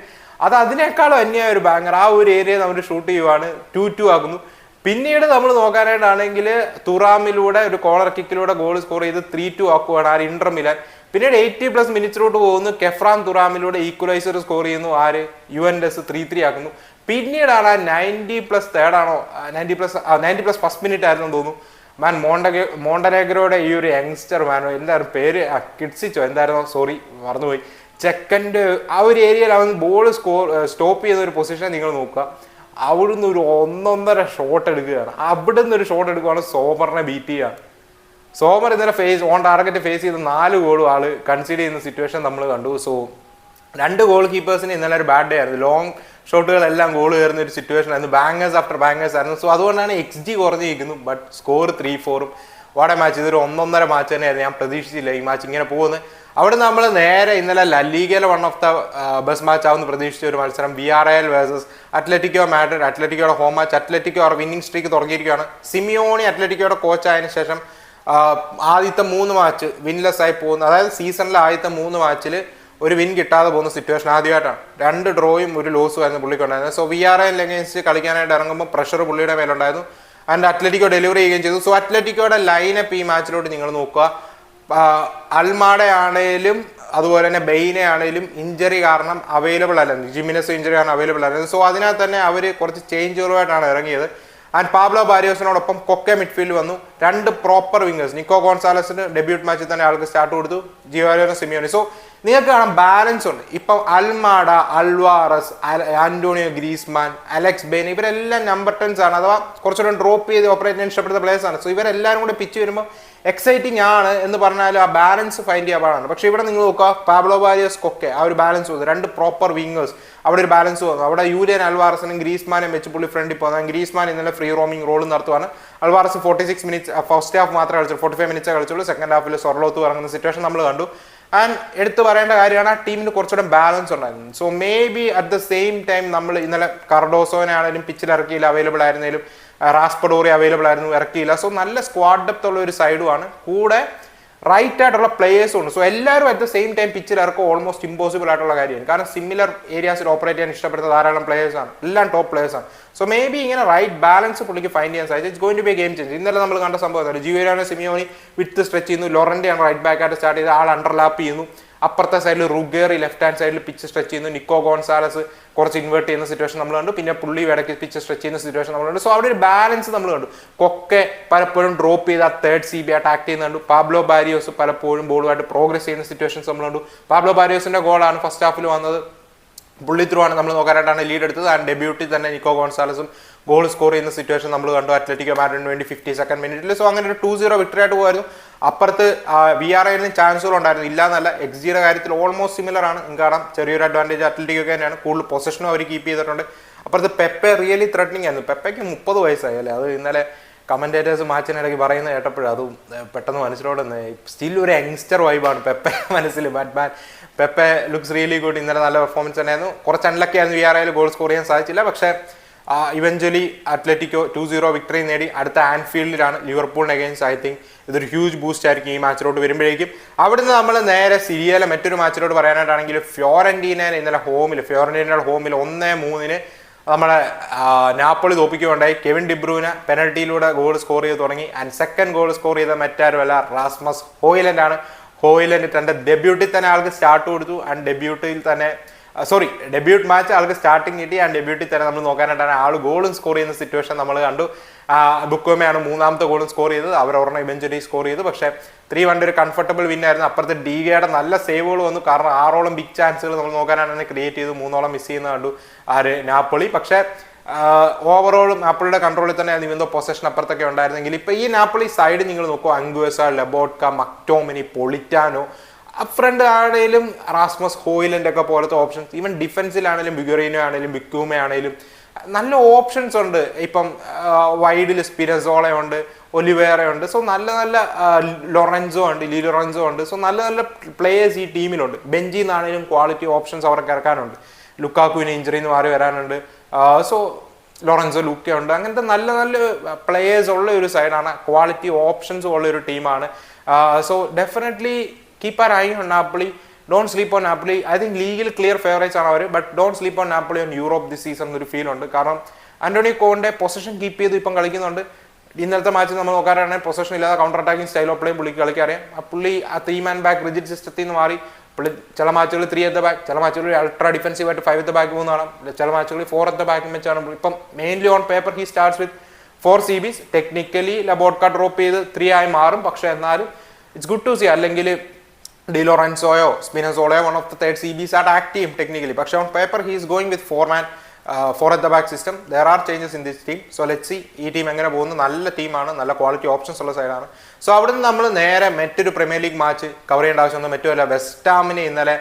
അത് അതിനേക്കാളും അന്യായ ഒരു ബാങ്കർ. ആ ഒരു ഏരിയ നമ്മൾ ഷൂട്ട് ചെയ്യുവാണ്, 2-2 ആകുന്നു. പിന്നീട് നമ്മൾ നോക്കാനായിട്ടാണെങ്കിൽ തുറാമിലൂടെ ഒരു കോളർ കിക്കിലൂടെ ഗോൾ സ്കോർ ചെയ്ത് 3-2 ആക്കുവാണ് ആര്, ഇന്റർ മിലാൻ. പിന്നീട് 80+ മിനിറ്റ്സിലോട്ട് പോകുന്നു, കെഫ്രാൻ തുറാമിലൂടെ ഈക്വലൈസർ സ്കോർ ചെയ്യുന്നു ആര്, യുവൻറ്റസ് 3-3 ആക്കുന്നു. പിന്നീടാണ് 90+ തേർഡാണോ 90+ ഫസ്റ്റ് മിനിറ്റ് ആയിരുന്നു തോന്നുന്നു. മാൻ മോണ്ടനേഗ്രോയുടെ ഈ ഒരു യങ്സ്റ്റർ മാനോ എന്തായിരുന്നു പേര്, കിഡ്സിച്ചോ എന്തായിരുന്നു, സോറി മറന്നുപോയി. ചെക്കൻ്റെ ആ ഒരു ഏരിയയിൽ അവൻ ബോൾ സ്റ്റോപ്പ് ചെയ്ത ഒരു പൊസിഷൻ നിങ്ങൾ നോക്കുക. അവിടുന്ന് ഒരു 1.5 ഷോട്ട് എടുക്കുകയാണ്. അവിടുന്ന് ഒരു ഷോട്ട് എടുക്കുകയാണ്, സോമറിനെ ബീറ്റ് ചെയ്യുകയാണ്. സോമർ ഇന്നലെ ഓൺ ടാർഗറ്റ് ഫേസ് ചെയ്ത് 4 ഗോളും ആള് കൺസീഡ് ചെയ്യുന്ന സിറ്റുവേഷൻ നമ്മൾ കണ്ടു. സോ 2 ഗോൾ കീപ്പേഴ്സിന് ഇന്നലെ ഒരു ബാഡ് ഡേ ആയിരുന്നു. ലോങ് ഷോട്ടുകളെല്ലാം ഗോൾ കയറുന്ന ഒരു സിറ്റുവേഷൻ ആയിരുന്നു. ബാങ്കേഴ്സ് ആഫ്റ്റർ ബാങ്കേഴ്സ് ആയിരുന്നു. സോ അതുകൊണ്ടാണ് XG കുറഞ്ഞിരിക്കുന്നു. But score 3-4. വാടെ മാച്ച്, ഇതൊരു 1.5 മാച്ച് തന്നെയായിരുന്നു. ഞാൻ പ്രതീക്ഷിച്ചില്ല ഈ മാച്ച് ഇങ്ങനെ പോകുന്നത്. അവിടെ നമ്മൾ നേരെ ഇന്നലെ ലലീഗയിലെ one of the best match ആവുമെന്ന് പ്രതീക്ഷിച്ച ഒരു മത്സരം, VRL വേഴ്സസ് അത്ലറ്റിക്കോ മാഡ്രിഡ്. അത്ലറ്റിക്കോയുടെ ഹോം മാച്ച്. അത്ലറ്റിക്കോ അവർ വിന്നിംഗ് സ്ട്രീക്ക് തുടങ്ങിയിരിക്കുകയാണ്. സിമിയോണി അത്ലറ്റിക്കോയുടെ കോച്ചായതിനു ശേഷം ആദ്യത്തെ 3 മാച്ച് വിൻലെസ് ആയി പോകുന്നു. അതായത് സീസണിലെ ആദ്യത്തെ 3 മാച്ചിൽ ഒരു വിൻ കിട്ടാതെ പോകുന്ന സിറ്റുവേഷൻ ആദ്യമായിട്ടാണ്. 2 ഡ്രോയും 1 ലോസും ആയിരുന്നു പുള്ളിക്കുണ്ടായിരുന്നത്. സോ VRL അഗൈൻസ്റ്റ് കളിക്കാനായിട്ട് ഇറങ്ങുമ്പോൾ പ്രഷർ പുള്ളിയുടെ മേലുണ്ടായിരുന്നു. ആൻഡ് അത്ലറ്റിക്കോ ഡെലിവറി ചെയ്യുകയും ചെയ്തു. സോ അത്ലറ്റിക്കോയുടെ ലൈനപ്പ് ഈ മാച്ചിലോട്ട് നിങ്ങൾ നോക്കുക. അൽമാഡെ ആണെങ്കിലും അതുപോലെ തന്നെ ബെയിനെ ആണെങ്കിലും ഇഞ്ചറി കാരണം അവൈലബിൾ അല്ലായിരുന്നു. ജിമിനസ് ഇഞ്ചറി കാരണം അവൈലബിൾ ആയിരുന്നു. സോ അതിനകത്ത് തന്നെ അവർ കുറച്ച് ചേഞ്ചറുമായിട്ടാണ് ഇറങ്ങിയത്. ആൻഡ് പാബ്ലോ ബാരിയോസിനോടൊപ്പം കൊക്കെ മിഡ്ഫീൽഡ് വന്നു. 2 പ്രോപ്പർ വിംഗേഴ്സ്. നിക്കോ ഗോൺസാലസിന് ഡെബ്യൂട്ട് മാച്ചിൽ തന്നെ ആൾക്ക് സ്റ്റാർട്ട് കൊടുത്തു, ജിയോലിയോ സിമിയോണി. സോ നിങ്ങൾക്ക് കാണാം ബാലൻസ് ഉണ്ട്. ഇപ്പം Almada, Alvarez, Antonio Griezmann, Alex Bain ഇവരെല്ലാം നമ്പർ 10s ആണ്. അഥവാ കുറച്ചുകൂടെ ഡ്രോപ്പ് ചെയ്ത് ഓപ്പറേറ്റ് ചെയ്യാൻ ഇഷ്ടപ്പെടുന്ന പ്ലേയേഴ്സ് ആണ്. സോ ഇവരെല്ലാവരും കൂടെ പിച്ച് വരുമ്പോൾ എക്സൈറ്റിംഗ് ആണ് എന്ന് പറഞ്ഞാൽ ആ ബാലൻസ് ഫൈൻഡ് ചെയ്യാൻ പാടാണ്. പക്ഷേ ഇവിടെ നിങ്ങൾ നോക്കുക, പാബ്ലോ ബാരിയോസ്, കൊക്കെ ആ ഒരു ബാലൻസ് വന്നു. 2 പ്രോപ്പർ വിംഗേഴ്സ്, അവിടെ ഒരു ബാലൻസ് വന്നു. അവിടെ യൂലിയൻ അൽവാറസിനും ഗ്രീസ്മാനും വെച്ച് പുള്ളി ഫ്രണ്ടിൽ പോകുന്നത്. ഗ്രീസ്മാൻ ഇന്നലെ ഫ്രീ റോമിംഗ് റോൾ നടത്തുവാണ്. അൽവാറസ് 46 മിനിറ്റ്സ് ഫസ്റ്റ് ഹാഫ് മാത്രമേ കളിച്ചുള്ളൂ, 45 മിനിറ്റ്സേ കളിച്ചുള്ളൂ. സെക്കൻഡ് ഹാഫിൽ സൊർലോത്ത് ഇറങ്ങുന്ന സിറ്റുവേഷൻ നമ്മൾ കണ്ടു. ആൻഡ് എടുത്തു പറയേണ്ട കാര്യമാണ്, ആ ടീമിന് കുറച്ചുകൂടെ ബാലൻസ് ഉണ്ടായിരുന്നു. So may B at the same time നമ്മൾ ഇന്നലെ കാർഡോസോനെ ആണെങ്കിലും പിച്ചിൽ ഇറക്കിയില്ല, അവൈലബിൾ ആയിരുന്നാലും റാസ്പഡോറി അവൈലബിൾ ആയിരുന്നു, ഇറക്കിയില്ല. സോ നല്ല സ്ക്വാഡ് ഡെപ്ത് ഉള്ള ഒരു സൈഡുമാണ്. കൂടെ റൈറ്റ് ആയിട്ടുള്ള പ്ലേയേഴ്സും ഉണ്ട്. സോ എല്ലാവരും അറ്റ് ദ സെയിം ടൈം പിച്ചിൽ ഇറക്കുക ഓൾമോസ്റ്റ് ഇമ്പോസിബിൾ ആയിട്ടുള്ള കാര്യമാണ്. കാരണം സിമിലർ ഏരിയാസിൽ ഓപ്പറേറ്റ് ചെയ്യാൻ ഇഷ്ടപ്പെടുന്ന ധാരാളം പ്ലേയേഴ്സാണ്, എല്ലാം ടോപ്പ് പ്ലേയേഴ്സാണ്. സോ മേ ബി ഇങ്ങനെ റൈറ്റ് ബാലൻസ് പുള്ളിക്ക് ഫൈൻഡ് ചെയ്യാൻ സാധിച്ചു. It's going to be game change. ഇന്നലെ നമ്മൾ കണ്ട സംഭവം ജിയോലിയോ സിമിയോണി വിത്ത് സ്ട്രെച്ച് ചെയ്യുന്നു. ലൊറന്റെയാണ് റൈറ്റ് ബാക്ക് ആയിട്ട് സ്റ്റാർട്ട് ചെയ്ത് ആൾ അണ്ടർലാപ്പ് ചെയ്യുന്നു. അപ്പുറത്തെ സൈഡിൽ റുഗേറി ലെഫ്റ്റ് ഹാൻഡ് സൈഡിൽ പിച്ച് സ്ട്രെച്ച് ചെയ്യുന്നു, നിക്കോ ഗോൺസാലസ് കുറച്ച് ഇൻവേർട്ട് ചെയ്യുന്ന സിറ്റുവേഷൻ നമ്മൾ കണ്ടു, പിന്നെ പുള്ളി ഇടയ്ക്ക് പിച്ച് സ്ട്രെച്ച് ചെയ്യുന്ന സിറ്റുവേഷൻ നമ്മൾ കണ്ടു. സോ അവിടെ ഒരു ബാലൻസ് നമ്മൾ കണ്ടു. കൊക്കെ പലപ്പോഴും ഡ്രോപ്പ് ചെയ്ത് ആ തേർഡ് CB അറ്റാക്ക് ചെയ്യുന്ന കണ്ടു. പാബ്ലോ ബാരിയോസ് പലപ്പോഴും ബോളുമായിട്ട് പ്രോഗ്രസ് ചെയ്യുന്ന സിറ്റുവേഷൻസ് നമ്മൾ കണ്ടു. പാബ്ലോ ബാരിയോസിന്റെ ഗോളാണ് ഫസ്റ്റ് ഹാഫിൽ വന്നത്, പുള്ളി ത്രൂ ആണ് നമ്മൾ നോക്കാനായിട്ടാണ് ലീഡ് എടുത്തത്. ആൻഡ് ഡെബ്യൂട്ടിൽ തന്നെ നിക്കോ ഗോൺസാലസും ഗോൾ സ്കോർ ചെയ്യുന്ന സിറ്റുവേഷൻ നമ്മൾ കണ്ടു അത്ലറ്റിക്കോ മാഡ്രിഡിന് വേണ്ടി 52nd മിനിറ്റിൽ. സോ അങ്ങനെ ഒരു 2-0 വിക്ടറി ആയിട്ട് പോയിരുന്നു. അപ്പുറത്ത് VRIന് ചാൻസുകൾ ഉണ്ടായിരുന്നു, ഇല്ലാന്നല്ല. XGയുടെ കാര്യത്തിൽ ഓൾമോസ്റ്റ് സിമിലർ ആണ്, കാരണം ചെറിയൊരു അഡ്വാൻറ്റേജ് അത്ലറ്റിക്കോ തന്നെയാണ്, കൂടുതൽ പൊസിഷനും അവർ കീപ്പ് ചെയ്തിട്ടുണ്ട്. അപ്പുറത്ത് പെപ്പെ റിയലി ത്രെറ്റനിങ് ആയിരുന്നു. പെപ്പയ്ക്ക് 30 വയസ്സായി അല്ലേ, അത് ഇന്നലെ കമന്റേറ്റേഴ്സ് മാച്ചിനിടയ്ക്ക് പറയുന്നത് കേട്ടപ്പോഴും അതും പെട്ടെന്ന് മനസ്സിലോടുന്നത്. സ്റ്റിൽ ഒരു യങ്സ്റ്റർ വൈബാണ് പെപ്പെ മനസ്സിൽ. Batman Pepe looks really good. ഇന്നലെ നല്ല പെർഫോമൻസ് തന്നെയായിരുന്നു. കുറച്ച് അൺലക്കി ആയിരുന്നു VRIയിൽ ഗോൾ സ്കോർ ചെയ്യാൻ സാധിച്ചില്ല. പക്ഷേ ഇവഞ്ച്വലി അത്ലറ്റിക്കോ 2-0 വിക്ടറി നേടി. അടുത്ത ആൻഫീൽഡിലാണ് ലിവർപൂളിന് അഗെയിൻസ്റ്റ്. ഐ തിങ്ക് ഇതൊരു ഹ്യൂജ് ബൂസ്റ്റ് ആയിരിക്കും ഈ മാച്ചിലോട്ട് വരുമ്പോഴേക്കും. അവിടുന്ന് നമ്മൾ നേരെ സിരിയയിലെ മറ്റൊരു മാച്ചിലോട്ട് പറയാനായിട്ടാണെങ്കിൽ ഫിയോറന്റീനയുടെ ഇന്നലെ ഫിയോറന്റീനയുടെ ഹോമിൽ 1-3 നമ്മളെ നാപ്പോളി തോപ്പിക്കുകയുണ്ടായി. കെവിൻ ഡിബ്രൂന പെനൽറ്റിയിലൂടെ ഗോൾ സ്കോർ ചെയ്ത് തുടങ്ങി. ആൻഡ് സെക്കൻഡ് ഗോൾ സ്കോർ ചെയ്ത മറ്റാരുമല്ല, റാസ്മസ് ഹോയിലൻഡ് ആണ്. ഹോയിലൻഡ് തന്റെ ഡെബ്യൂട്ടിൽ തന്നെ ആൾക്ക് സ്റ്റാർട്ട് കൊടുത്തു. ആൻഡ് ഡെബ്യൂട്ട് മാച്ച് ആൾക്ക് സ്റ്റാർട്ടിങ് കിട്ടി. ആൻഡ് ഡെബ്യൂട്ടിൽ തന്നെ നമ്മൾ നോക്കാനായിട്ടാണ് ആൾ ഗോളും സ്കോർ ചെയ്യുന്ന സിറ്റുവേഷൻ നമ്മൾ കണ്ടു. ബുക്കോമയാണ് 3ാമത്തെ ഗോളും സ്കോർ ചെയ്തത്. അവർ ഒരെണ്ണം ഇവഞ്ച്വലി സ്കോർ ചെയ്തു. പക്ഷേ 3-1 ഒരു കംഫർട്ടബിൾ വിന്നായിരുന്നു. അപ്പുറത്ത് ഡീഗയുടെ നല്ല സേവുകൾ വന്നു, കാരണം 6ഓളം ബിഗ് ചാൻസുകൾ നമ്മൾ നോക്കാനാണ് ക്രിയേറ്റ് ചെയ്തു. 3ഓളം മിസ് ചെയ്യുന്ന കണ്ടു നാപ്പോളി. പക്ഷേ ഓവറോൾ നാപ്പോളിയുടെ കൺട്രോളിൽ തന്നെ എന്തോ പൊസഷൻ അപ്പുറത്തൊക്കെ ഉണ്ടായിരുന്നെങ്കിൽ ഇപ്പൊ ഈ നാപ്പോളി സൈഡ് നിങ്ങൾ നോക്കുക, അംഗ്വേസ, ലബോട്ക, മക്ടോമിനി, പൊളിറ്റാനോ, അപ്രണ്ട് ആണെങ്കിലും റാസ്മസ് ഹോയിലൻഡ് ഒക്കെ പോലത്തെ ഓപ്ഷൻസ്, ഈവൻ ഡിഫൻസിലാണെങ്കിലും ബിഗോറിനോ ആണെങ്കിലും ബിക്കൂമ ആണെങ്കിലും നല്ല ഓപ്ഷൻസ് ഉണ്ട്. ഇപ്പം വൈഡിൽ സ്പിനസോള ഉണ്ട്, ഒലിവേറ ഉണ്ട്. സോ നല്ല നല്ല ലൊറൻസോ ഉണ്ട്, ലൊറൻസോ ഉണ്ട്. സോ നല്ല നല്ല പ്ലേയേഴ്സ് ഈ ടീമിലുണ്ട്. ബെഞ്ചിൽ നിന്നാണെങ്കിലും ക്വാളിറ്റി ഓപ്ഷൻസ് അവർക്ക് ഇറക്കാനുണ്ട്. ലുക്കാക്കുവിന് ഇഞ്ചറിന്ന് മാറി വരാനുണ്ട്. സോ ലൊറൻസോ ലൂക്ക ഉണ്ട്. അങ്ങനത്തെ നല്ല നല്ല പ്ലേയേഴ്സ് ഉള്ള ഒരു സൈഡാണ്, ക്വാളിറ്റി ഓപ്ഷൻസ് ഉള്ള ഒരു ടീമാണ്. So definitely keep an eye on Napoli. Don't sleep on Napoli. I think ലീഗിൽ ക്ലിയർ ഫേവറേറ്റ്സ് ആണ് അവർ, but don't sleep on Napoli on Europe this season എന്നൊരു ഫീൽ ഉണ്ട്. കാരണം ആന്റോണിയോ കോണ്ടെ പൊസിഷൻ കീപ്പ് ചെയ്ത് ഇപ്പം കളിക്കുന്നുണ്ട്. ഇന്നലത്തെ മാച്ച് നമ്മൾ നോക്കാനാണെങ്കിൽ പൊസിഷൻ ഇല്ലാതെ കൗണ്ടർ അറ്റാക്കിംഗ് സ്റ്റൈൽ ഓഫ് പ്ലേയും പുള്ളിക്ക് കളിക്കറിയാം. പുള്ളി ആ 3-man ബാക്ക് റിജിഡ് സിസ്റ്റത്തിൽ നിന്ന് മാറി പുള്ളി ചില മാച്ചുകളിൽ 3 at the back, ചില മാച്ചുകളിൽ അൾട്രാ ഡിഫൻസീവ് ആയിട്ട് 5 at the back പോകുന്നതാണ്, ചില മാച്ചുകളിൽ 4 at the back വെച്ചാണ്. ഇപ്പം mainly on paper he starts with 4 CBs. Technically Lobotka drop ചെയ്ത് 3 ആയി മാറും. പക്ഷെ എന്നാലും ഇറ്റ്സ് ഗുഡ് ടു സി. അല്ലെങ്കിൽ ഡി ലോറൻസോയോ സ്പിനസോളയോ one of the third CBs ആയിട്ട് ആക്ട് ചെയ്യും ടെക്നിക്കലി. പക്ഷെ on paper he is going with 4 at the back system. There are changes in this team. So let's see ഈ team എങ്ങനെ പോകുന്നു. നല്ല ടീമാണ്, നല്ല ക്വാളിറ്റി ഓപ്ഷൻസ് ഉള്ള സൈഡാണ്. സോ അവിടെ നിന്ന് നമ്മൾ നേരെ മറ്റൊരു പ്രീമിയർ ലീഗ് മാച്ച് കവർ ചെയ്യേണ്ട ആവശ്യമൊന്നും മറ്റുമല്ല. വെസ്റ്റ് ഹാമിനെ ഇന്നലെ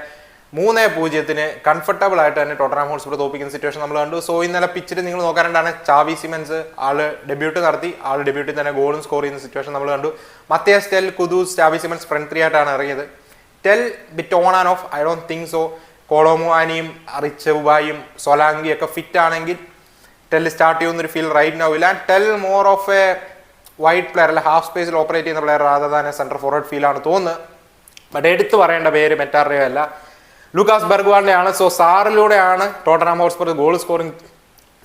3-0 കംഫർട്ടബിൾ ആയിട്ട് തന്നെ ടോട്ടൻഹാം ഹോട്ട്സ്പർ തോപ്പിക്കുന്ന സിറ്റുവേഷൻ നമ്മൾ കണ്ടു. സോ ഇന്നലെ പിച്ചിൽ നിങ്ങൾ നോക്കാനായിട്ടാണ് ചാവി സിമൻസ് ആള് ഡെബ്യൂട്ട് നടത്തി. ആള് ഡെബ്യൂട്ടിൽ തന്നെ ഗോളും സ്കോർ ചെയ്യുന്ന സിറ്റുവേഷൻ നമ്മൾ കണ്ടു. മത്തിയാസ് ടെൽ, കുദൂസ്, ചാവി സിമൻസ് ഫ്രണ്ട് 3 ആയിട്ടാണ് ഇറങ്ങിയത്. Tel bit on and off, I don't think so. കോളോമുവാനിയും റിച്ചബുബായും സൊലാങ്കിയും ഒക്കെ ഫിറ്റ് ആണെങ്കിൽ ടെൽ സ്റ്റാർട്ട് ചെയ്യുന്നൊരു ഫീൽ റൈറ്റ് നൗ ഇല്ല. Tel more of a wide player, അല്ല ഹാഫ് സ്പേസിൽ ഓപ്പറേറ്റ് ചെയ്യുന്ന പ്ലെയർ തന്നെ സെൻട്രൽ ഫോർവേഡ് ഫീലാണ് തോന്നുന്നത്. ബട്ട് എടുത്തു പറയേണ്ട പേര് മറ്റാരുടെയോ അല്ല, ലൂക്കാസ് ബെർഗ്വാളിന്റെ ആണ്. സോ സാറിലൂടെയാണ് ടോട്ടൻഹാം ഹോട്ട്സ്പർ ഗോൾ സ്കോറിംഗ്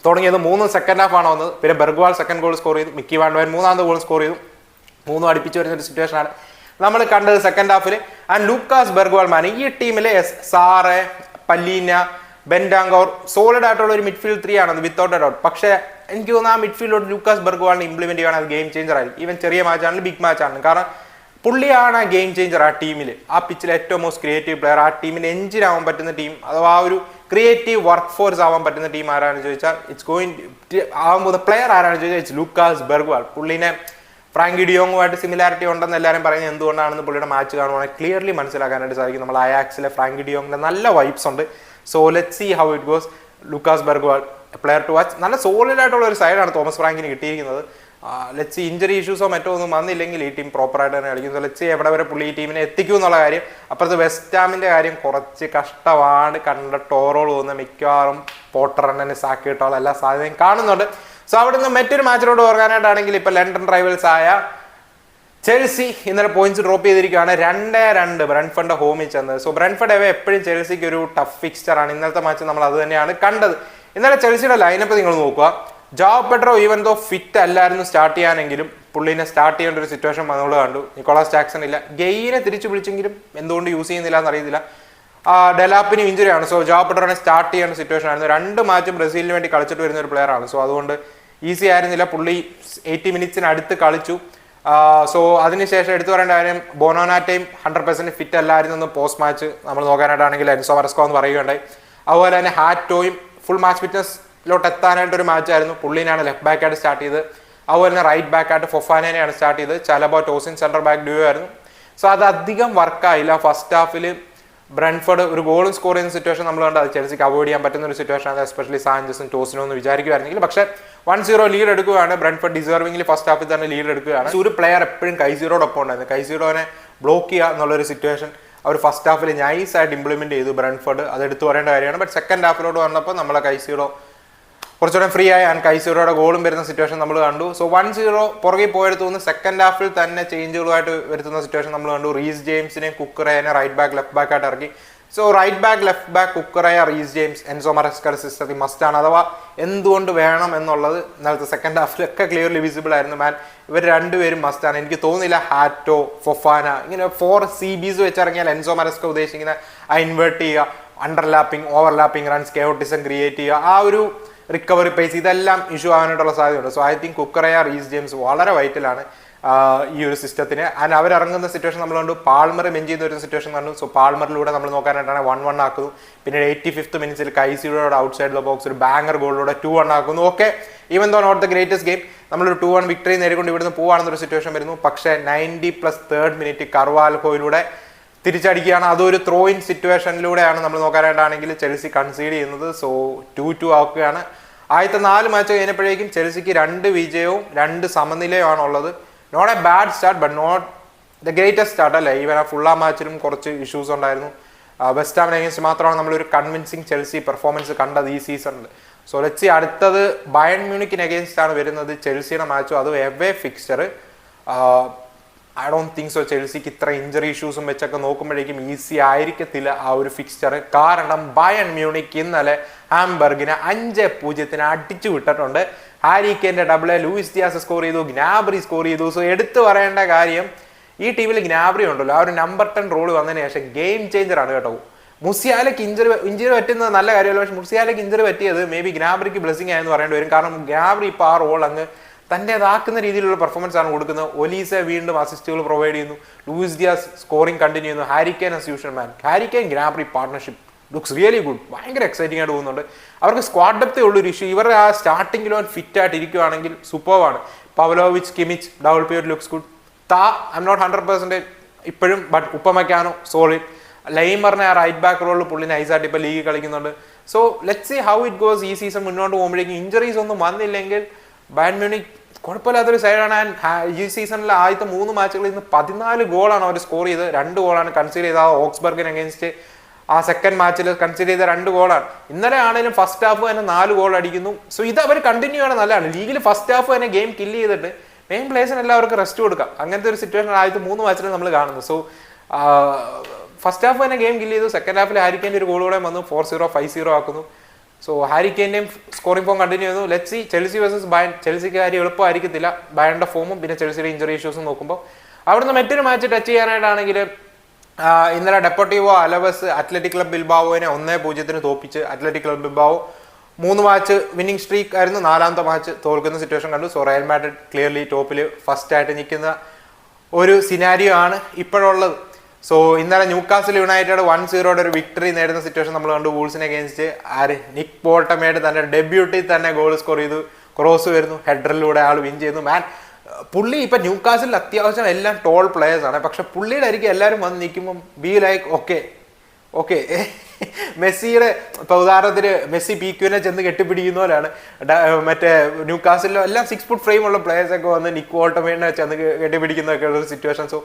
തുടങ്ങിയത്. 3 സെക്കൻഡ് ഹാഫ് ആണ് വന്നത്. പിന്നെ ബെർഗ്വാൾ സെക്കൻഡ് ഗോൾ സ്കോർ ചെയ്തു, മിക്കി വാൻ ഡോയൻ 3ാമത്തെ ഗോൾ സ്കോർ ചെയ്തു. 3 അടുപ്പിച്ച് വരുന്ന ഒരു സിറ്റുവേഷൻ ആണ് നമ്മൾ കണ്ടത് സെക്കൻഡ് ഹാഫിൽ. ആൻഡ് ലൂക്കാസ് ബെർഗ്വാൾ മാൻ ഈ ടീമിലെ സാറെ, പല്ലീന, ബെൻഡാങ്കോർ സോളിഡ് ആയിട്ടുള്ള ഒരു മിഡ്ഫീൽഡ് 3 ആണ് വിത്തൗട്ട് എ ഡൗട്ട്. പക്ഷേ എനിക്ക് തോന്നുന്നു ആ മിഡ്ഫീൽഡോട് ലൂക്കാസ് ബെർഗ്വാളിനെ ഇംപ്ലിമെന്റ് ചെയ്യണം, അത് ഗെയിം ചേഞ്ചർ ആയിരിക്കും. ഈവൻ ചെറിയ മാച്ചാണെങ്കിലും ബിഗ് മാച്ച് ആണ്. കാരണം പുള്ളിയാണ് ആ ഗെയിം ചേഞ്ചർ ആ ടീമിൽ. ആ പിച്ചിൽ ഏറ്റവും മോസ്റ്റ് ക്രിയേറ്റീവ് പ്ലെയർ, ആ ടീമിന് എഞ്ചിൻ ആവാൻ പറ്റുന്ന ടീം, അഥവാ ആ ഒരു ക്രിയേറ്റീവ് വർക്ക് ഫോഴ്സ് ആവാൻ പറ്റുന്ന ടീം ആരാണെന്ന് ചോദിച്ചാൽ ഇറ്റ്സ് ഗോയിങ് ആവുമ്പോൾ പ്ലെയർ ആരാണെന്ന് ചോദിച്ചാൽ ഇറ്റ്സ് ലൂക്കാസ് ബെർഗ്വാൾ. പുള്ളിനെ ഫ്രാങ്കി ഡിയോങ്ങുമായിട്ട് സിമിലാരിറ്റി ഉണ്ടെന്ന് എല്ലാവരും പറയുന്നത് എന്തുകൊണ്ടാണെന്ന് പുള്ളിയുടെ മാച്ച് കാണുവാണെങ്കിൽ ക്ലിയർലി മനസ്സിലാക്കാനായിട്ട് സാധിക്കും. നമ്മൾ അയാക്സിലെ ഫ്രാങ്കി ഡിയോങ്ങിന്റെ നല്ല വൈബ്സ് ഉണ്ട്. So let's see how it goes. Lucas Bergvall player to watch. നല്ല സോളിഡ് ആയിട്ടുള്ള ഒരു സൈഡാണ് തോമസ് ഫ്രാങ്കിന് കിട്ടിയിരിക്കുന്നത്. ലെറ്റ്സ് സീ ഇഞ്ചറി ഇഷ്യൂസോ മറ്റോ ഒന്നും വന്നില്ലെങ്കിൽ ഈ ടീം പ്രോപ്പറായിട്ട് തന്നെ കളിക്കും. ലെറ്റ്സ് സീ എവിടെ വരെ പുള്ളി ഈ ടീമിനെ എത്തിക്കും എന്നുള്ള കാര്യം. അപ്പുറത്ത് വെസ്റ്റ് ഹാമിന്റെ കാര്യം കുറച്ച് കഷ്ടമാണ്. കണ്ടിട്ട് ഓവറോൾ പോകുന്ന മിക്കവാറും പോട്ടറണ്ണന് സാക്കി കിട്ടാനുള്ള എല്ലാ സാധ്യതയും കാണുന്നുണ്ട്. സോ അവിടെ നിന്ന് മറ്റൊരു മാച്ചിലോട്ട് പോകാനായിട്ടാണെങ്കിൽ ഇപ്പൊ ലണ്ടൻ റൈവൽസ് ആയ ചെൽസി ഇന്നലെ പോയിന്റ്സ് ഡ്രോപ്പ് ചെയ്തിരിക്കുകയാണ്. 2-2 ബ്രെൻഫോർഡിന്റെ ഹോമിൽ ചെന്നത്. സോ ബ്രെൻഫോർഡ് അവേ എപ്പോഴും ചെൽസിക്ക് ഒരു ടഫ് ഫിക്സ്ചർ ആണ്. ഇന്നലത്തെ മാച്ച് നമ്മൾ അത് തന്നെയാണ് കണ്ടത്. ഇന്നലെ ചെൽസിയുടെ ലൈനപ്പ് നിങ്ങൾ നോക്കുക. Joao Pedro even though fit അല്ലായിരുന്നു സ്റ്റാർട്ട് ചെയ്യാനെങ്കിലും പുള്ളിനെ സ്റ്റാർട്ട് ചെയ്യേണ്ട ഒരു സിറ്റുവേഷൻ നമ്മൾ കണ്ടു. നിക്കോളാസ് ജാക്സൺ ഇല്ല, ഗെയിനെ തിരിച്ചു വിളിച്ചെങ്കിലും എന്തുകൊണ്ട് യൂസ് ചെയ്യുന്നില്ല എന്നറിയത്തില്ല. ഡെലാപ്പിന് ഇഞ്ചുറി ആണ്. സോ ജാവോ പെഡ്രോനെ സ്റ്റാർട്ട് ചെയ്യേണ്ട സിറ്റുവേഷൻ ആയിരുന്നു. 2 മാച്ചും ബ്രസീലിന് വേണ്ടി കളിച്ചിട്ട് വരുന്ന ഒരു പ്ലെയർ ആണ്. സോ അതുകൊണ്ട് ഈസി ആയിരുന്നില്ല. പുള്ളി 80 മിനിറ്റ്സിന് അടുത്ത് കളിച്ചു. സോ അതിനുശേഷം എടുത്തു പറയേണ്ട കാര്യം ബോണോനാറ്റയും 100% ഫിറ്റ് അല്ലായിരുന്നു പോസ്റ്റ് മാച്ച് നമ്മൾ നോക്കാനായിട്ടാണെങ്കിൽ എൻസോ മറസ്കോ എന്ന് പറയുകയുണ്ടായി. അതുപോലെ തന്നെ ഹാറ്റോയും ഫുൾ മാച്ച് ഫിറ്റ്നസിലോട്ട് എത്താനായിട്ട് ഒരു മാച്ചായിരുന്നു. പുള്ളിനാണ് ലെഫ്റ്റ് ബാക്കായിട്ട് സ്റ്റാർട്ട് ചെയ്ത്. അതുപോലെ തന്നെ റൈറ്റ് ബാക്കായിട്ട് ഫൊഫാനയാണ് സ്റ്റാർട്ട് ചെയ്ത്. ചലബോ ടോസിൻ സെൻറ്റർ ബാക്ക് ഡ്യൂ ആയിരുന്നു. സോ അത് അധികം വർക്കായില്ല. ഫസ്റ്റ് ഹാഫിൽ ബ്രൻഫോർഡ് ഒരു ഗോളും സ്കോർ ചെയ്യുന്ന സിറ്റുവേഷൻ നമ്മൾ കണ്ടത് അത് ചെൽസിക്ക് അവോയ്ഡ് ചെയ്യാൻ പറ്റുന്ന ഒരു സിറ്റുവേഷൻ ആണ്, എസ്പെഷ്യലി സാഞ്ചസും ടോസിനോ എന്ന് വിചാരിക്കുമായിരുന്നെങ്കിൽ. പക്ഷേ 1-0 ലീഡ് എടുക്കുകയാണ്. ബ്രൻഫോർഡ് ഡിസർവിംഗിൽ ഫസ്റ്റ് ഹാഫിൽ തന്നെ ലീഡ് എടുക്കുകയാണ്. ഒരു പ്ലെയർ എപ്പോഴും കൈസീറോടൊപ്പം ഉണ്ടായിരുന്നു. കൈസീറോനെ ബ്ലോക്ക് ചെയ്യുക എന്നുള്ളൊരു സിറ്റുവേഷൻ അവർ ഫസ്റ്റ് ഹാഫിൽ നൈസായിട്ട് ഇംപ്ലിമെന്റ് ചെയ്തു ബ്രൻഫോർഡ്. അത് എടുത്തു പറയേണ്ട കാര്യമാണ്. ബട്ട് സെക്കൻഡ് ഹാഫിലോട്ട് വന്നപ്പോൾ നമ്മളെ കൈസീറോ കുറച്ചുകൂടെ ഫ്രീ ആയി ആൻഡ് കൈസീറോയുടെ ഗോളും വരുന്ന സിറ്റുവേഷൻ നമ്മൾ കണ്ടു. സോ 1-0 പുറകെ പോയെടുത്തു തോന്നുന്നു. സെക്കൻഡ് ഹാഫിൽ തന്നെ ചേഞ്ചുകളുമായിട്ട് വരുത്തുന്ന സിറ്റുവേഷൻ നമ്മൾ കണ്ടു. റീസ് ജെയിംസിനെയും കുക്കറേനെ റൈറ്റ് ബാക്ക് ലെഫ്റ്റ് ബാക്ക് ആയിട്ട് ഇറക്കി. So right back left back Cucurella Reece James Enzo മറസ്കയുടെ സിസ്റ്റത്തിൽ മസ്റ്റാണ്. അഥവാ എന്തുകൊണ്ട് വേണം എന്നുള്ളത് ഇന്നലത്തെ സെക്കൻഡ് ഹാഫിലൊക്കെ ക്ലിയർലി വിസിബിൾ ആയിരുന്നു. മാൻ ഇവർ രണ്ടുപേരും മസ്റ്റാണ്. എനിക്ക് തോന്നുന്നില്ല ഹാറ്റോ ഫൊഫാന ഇങ്ങനെ 4 CBs വെച്ചിറങ്ങിയാൽ എൻസോ മറസ്ക ഉദ്ദേശിക്കുന്ന ഇൻവേർട്ട് ചെയ്യുക, underlapping overlapping runs, chaotism create ചെയ്യുക, ആ ഒരു റിക്കവറി പേസ് ഇതെല്ലാം ഇഷ്യൂ ആവാനായിട്ടുള്ള സാധ്യതയുണ്ട്. So I think Cucurella Reece James വളരെ വൈറ്റലാണ് ഈ ഒരു സിസ്റ്റത്തിന്. ആൻഡ് അവരിറങ്ങുന്ന സിറ്റുവേഷൻ നമ്മൾ കണ്ടു. പാൾമർ ബെഞ്ച് ചെയ്ത് വരുന്ന സിറ്റുവേഷൻ കണ്ടു. സോ പാൾമറിലൂടെ നമ്മൾ നോക്കാനായിട്ടാണ് 1-1 ആക്കുന്നു. പിന്നീട് 85th മിനിറ്റ്സിൽ കൈസിയുടെ ഔട്ട് സൈഡ് ദ ബോക്സ് ഒരു ബാങ്കർ ഗോളിലൂടെ 2-1 ആക്കുന്നു. Okay, even though not the greatest game, നമ്മളൊരു 2-1 വിക്ടറി നേടിക്കൊണ്ട് ഇവിടുന്ന് പോവാണെന്നൊരു സിറ്റുവേഷൻ വരുന്നു. പക്ഷേ 90+3rd മിനിറ്റ് കർവാൽഹോയിലൂടെ തിരിച്ചടിക്കുകയാണ്. അതൊരു ത്രോ ഇൻ സിറ്റുവേഷനിലൂടെയാണ് നമ്മൾ നോക്കാനായിട്ടാണെങ്കിൽ ചെൽസി കൺസീഡ് ചെയ്യുന്നത്. സോ 2-2 ആക്കുകയാണ്. ആദ്യത്തെ 4 മാച്ച് കഴിഞ്ഞപ്പോഴേക്കും ചെൽസിക്ക് 2 വിജയവും 2 സമനിലയുമാണ് ഉള്ളത്. Not a bad start but not the greatest start അല്ലേ. ഈവൻ ആ ഫുൾ ആ മാച്ചിലും കുറച്ച് ഇഷ്യൂസ് ഉണ്ടായിരുന്നു. വെസ്റ്റ് ഹാമിന് അഗേൻസ്റ്റ് മാത്രമാണ് നമ്മളൊരു കൺവിൻസിങ് ചെൽസി പെർഫോമൻസ് കണ്ടത് ഈ സീസണിൽ. സോ ലെറ്റ്സ് സീ അടുത്തത് ബയൺ മ്യൂണിക്കിന് അഗേൻസ്റ്റ് ആണ് വരുന്നത് ചെൽസിയുടെ മാച്ചും. അത് away fixture. I don't think so ചെൽസിക്ക് ഇത്ര ഇഞ്ചറി ഇഷ്യൂസും വെച്ചൊക്കെ നോക്കുമ്പോഴേക്കും ഈസി ആയിരിക്കത്തില്ല ആ ഒരു ഫിക്സ്ചർ. കാരണം ബയൺ മ്യൂണിക്ക് ഇന്നലെ ഹാംബർഗിനെ 5-0 അടിച്ചു വിട്ടിട്ടുണ്ട്. ഹാരി കെയിന്റെ ഡബിൾ, ലൂയിസ് ദിയാസ് സ്കോർ ചെയ്തു, ഗ്നാബ്രി സ്കോർ ചെയ്തു. സോ എടുത്തു പറയേണ്ട കാര്യം ഈ ടീമിൽ ഗ്നാബ്രി ഉണ്ടല്ലോ, ആ ഒരു നമ്പർ 10 റോൾ വന്നതിന് ശേഷം ഗെയിം ചേഞ്ചർ ആണ് കേട്ടോ. മുസിയാലയ്ക്ക് ഇഞ്ചറി പറ്റുന്നത് നല്ല കാര്യമല്ല, പക്ഷെ മുസിയാലയ്ക്ക് ഇഞ്ചറി പറ്റിയത് മേ ബി ഗ്നാബ്രിക്ക് ബ്ലെസ്സിങ് ആയെന്ന് പറയേണ്ടി വരും. കാരണം ഗ്നാബ്രി ഇപ്പോൾ ആ റോൾ അങ്ങ് തൻ്റെതാക്കുന്ന രീതിയിലുള്ള പെർഫോമൻസ് ആണ് കൊടുക്കുന്നത്. ഒലീസെ വീണ്ടും അസിസ്റ്റുകൾ പ്രൊവൈഡ് ചെയ്യുന്നു, ലൂയിസ് ദിയാസ് സ്കോറിംഗ് കണ്ടിന്യൂ ചെയ്യുന്നു. Harry Kane as usual man, Harry Kane Gnabry partnership looks really good. ഭയങ്കര എക്സൈറ്റിംഗ് ആയിട്ട് പോകുന്നുണ്ട്. അവർക്ക് സ്ക്വാഡ് ഡെപ്തേ ഉള്ളൊരു ഇഷ്യൂ. ഇവർ ആ സ്റ്റാർട്ടിങ്ങിലോ ഫിറ്റ് ആയിട്ട് ഇരിക്കുകയാണെങ്കിൽ സൂപ്പർവാണ്. Pavlovic, Kimmich, double pair looks good. I'm not 100% ഇപ്പോഴും, ബട്ട് ഉപ്പമക്കാനോ സോളിഡ്. ലൈമറിനെ ആ റൈറ്റ് ബാക്ക് റോളിൽ പുള്ളി നൈസായിട്ട് ഇപ്പോൾ ലീഗ് കളിക്കുന്നുണ്ട്. So let's see how it goes. ഈ സീസൺ മുന്നോട്ട് പോകുമ്പോഴേക്കും ഇഞ്ചറീസ് ഒന്നും വന്നില്ലെങ്കിൽ ബയൺ മ്യൂണിക് കുഴപ്പമില്ലാത്തൊരു സൈഡാണ്. ഈ സീസണിലെ ആദ്യത്തെ 3 മാച്ചുകളിൽ നിന്ന് 14 ഗോളാണ് അവർ സ്കോർ ചെയ്ത്. 2 ഗോളാണ് കൺസിഡർ ചെയ്ത്. ആ ഓക്സ്ബർഗിന് അഗേൻസ്റ്റ് ആ സെക്കൻഡ് മാച്ചിൽ കൺസിഡർ ചെയ്ത 2 ഗോളാണ്. ഇന്നലെ ആണെങ്കിലും ഫസ്റ്റ് ഹാഫ് തന്നെ 4 ഗോൾ അടിക്കുന്നു. സോ ഇത് അവർ കണ്ടിന്യൂ ആണ്, നല്ലതാണ്. ലീഗിൽ ഫസ്റ്റ് ഹാഫ് തന്നെ ഗെയിം കില്ല് ചെയ്തിട്ട് മെയിൻ പ്ലേയേഴ്സിന് എല്ലാവർക്കും റെസ്റ്റ് കൊടുക്കാം. അങ്ങനത്തെ ഒരു സിറ്റുവേഷൻ ആദ്യത്തെ 3 മാച്ചിൽ നമ്മൾ കാണുന്നു. സോ ഫസ്റ്റ് ഹാഫ് തന്നെ ഗെയിം കില്ല് ചെയ്തു. സെക്കൻഡ് ഹാഫിൽ ഹാരി കെയിൻ്റെ ഒരു ഗോളൂടെ വന്നു, 4-0 5-0 ആക്കുന്നു. സോ ഹാരി കെയിൻ്റെയും സ്കോറിംഗ് ഫോം കണ്ടിന്യൂ ചെയ്യുന്നു. Let's see Chelsea versus Bayern. ചെൽസിക്ക് കാര്യം എളുപ്പമായിരിക്കത്തില്ല ബയണിന്റെ ഫോമും പിന്നെ ചെൽസിയുടെ ഇഞ്ചറി ഇഷ്യൂസും നോക്കുമ്പോൾ. അവിടുന്ന് മറ്റൊരു മാച്ച് ടച്ച് ചെയ്യാനായിട്ടാണെങ്കിൽ ഇന്നലെ ഡെപ്പോർട്ടീവോ അലവസ് അത്ലറ്റിക് ക്ലബ് ബിൽബാവോനെ 1-0 തോപ്പിച്ച്. Athletic Club Bilbao 3 match winning streak ആയിരുന്നു, 4ാമത്തെ മാച്ച് തോൽക്കുന്ന സിറ്റുവേഷൻ കണ്ടു. സോ റയൽ മാഡ്രിഡ് ക്ലിയർലി ടോപ്പിൽ ഫസ്റ്റ് ആയിട്ട് നിൽക്കുന്ന ഒരു സിനാരിയോ ആണ് ഇപ്പോഴുള്ളത്. സോ ഇന്നലെ ന്യൂകാസിൽ യുണൈറ്റഡ് 1-0 ഒരു വിക്ടറി നേടുന്ന സിറ്റുവേഷൻ നമ്മൾ കണ്ടു. വൂൾസിനെ അഗേൻസ്റ്റ് നിക് ബോൾട്ടമേഡ് തന്റെ ഡെബ്യൂട്ടിൽ തന്നെ ഗോൾ സ്കോർ ചെയ്തു. ക്രോസ് വരുന്നു, ഹെഡറിലൂടെ ആൾ വിൻ ചെയ്യുന്നു. മാൻ പുള്ളി ഇപ്പൊ ന്യൂകാസിൽ അത്യാവശ്യം എല്ലാം ടോൾ പ്ലേയേഴ്സ് ആണ്. പക്ഷെ പുള്ളിയുടെ ആയിരിക്കും എല്ലാവരും വന്ന് നിൽക്കുമ്പോൾ ബി ലൈക്ക് ഓക്കെ മെസ്സിയുടെ ഇപ്പൊ ഉദാഹരണത്തിന് മെസ്സി പീക്യുവിനെ ചെന്ന് കെട്ടിപ്പിടിക്കുന്ന പോലെയാണ് മറ്റേ ന്യൂകാസിലോ എല്ലാം 6 ഫുട്ട് ഫ്രെയിം ഉള്ള പ്ലേയേഴ്സ് ഒക്കെ വന്ന് നിക് ബോൾട്ടമേഡിനെ ചെന്ന് കെട്ടിപ്പിടിക്കുന്നതൊക്കെ ഉള്ള ഒരു സിറ്റുവേഷൻ. സോ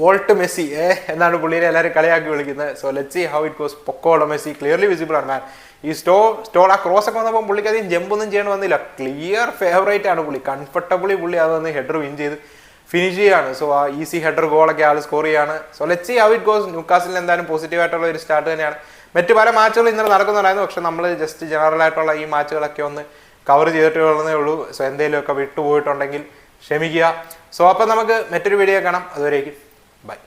വോൾട്ട് മെസ്സി എന്നാണ് പുള്ളിനെ എല്ലാവരും കളിയാക്കി വിളിക്കുന്നത്. So let's see how it goes. Piccolo Messi clearly visible ആണ് മാൻ. ഈ സ്റ്റോൾ ആ ക്രോസ് ഒക്കെ വന്നപ്പോൾ പുള്ളിക്ക് അധികം ജമ്പൊന്നും ചെയ്യണം വന്നില്ല. ക്ലിയർ ഫേവറേറ്റ് ആണ് പുള്ളി. കംഫർട്ടബിളി പുള്ളി അത് വന്ന് ഹെഡർ വിൻ ചെയ്ത് ഫിനിഷ് ചെയ്യാണ്. സോ ആ ഈസി ഹെഡർ ഗോളൊക്കെ ആൾ സ്കോർ ചെയ്യാണ്. So let's see how it goes. Newcastle എന്തായാലും പോസിറ്റീവായിട്ടുള്ള ഒരു സ്റ്റാർട്ട് തന്നെയാണ്. മറ്റു പല മാച്ചുകളും ഇന്നലെ നടക്കുന്നുണ്ടായിരുന്നു. പക്ഷെ നമ്മൾ ജസ്റ്റ് ജനറൽ ആയിട്ടുള്ള ഈ മാച്ചുകളൊക്കെ ഒന്ന് കവർ ചെയ്തിട്ടുള്ളതേ ഉള്ളൂ. സോ എന്തെങ്കിലുമൊക്കെ വിട്ടുപോയിട്ടുണ്ടെങ്കിൽ ക്ഷമിക്കുക. സോ അപ്പം നമുക്ക് മറ്റൊരു വീഡിയോ കാണാം. അതുവരേക്കും ബൈ.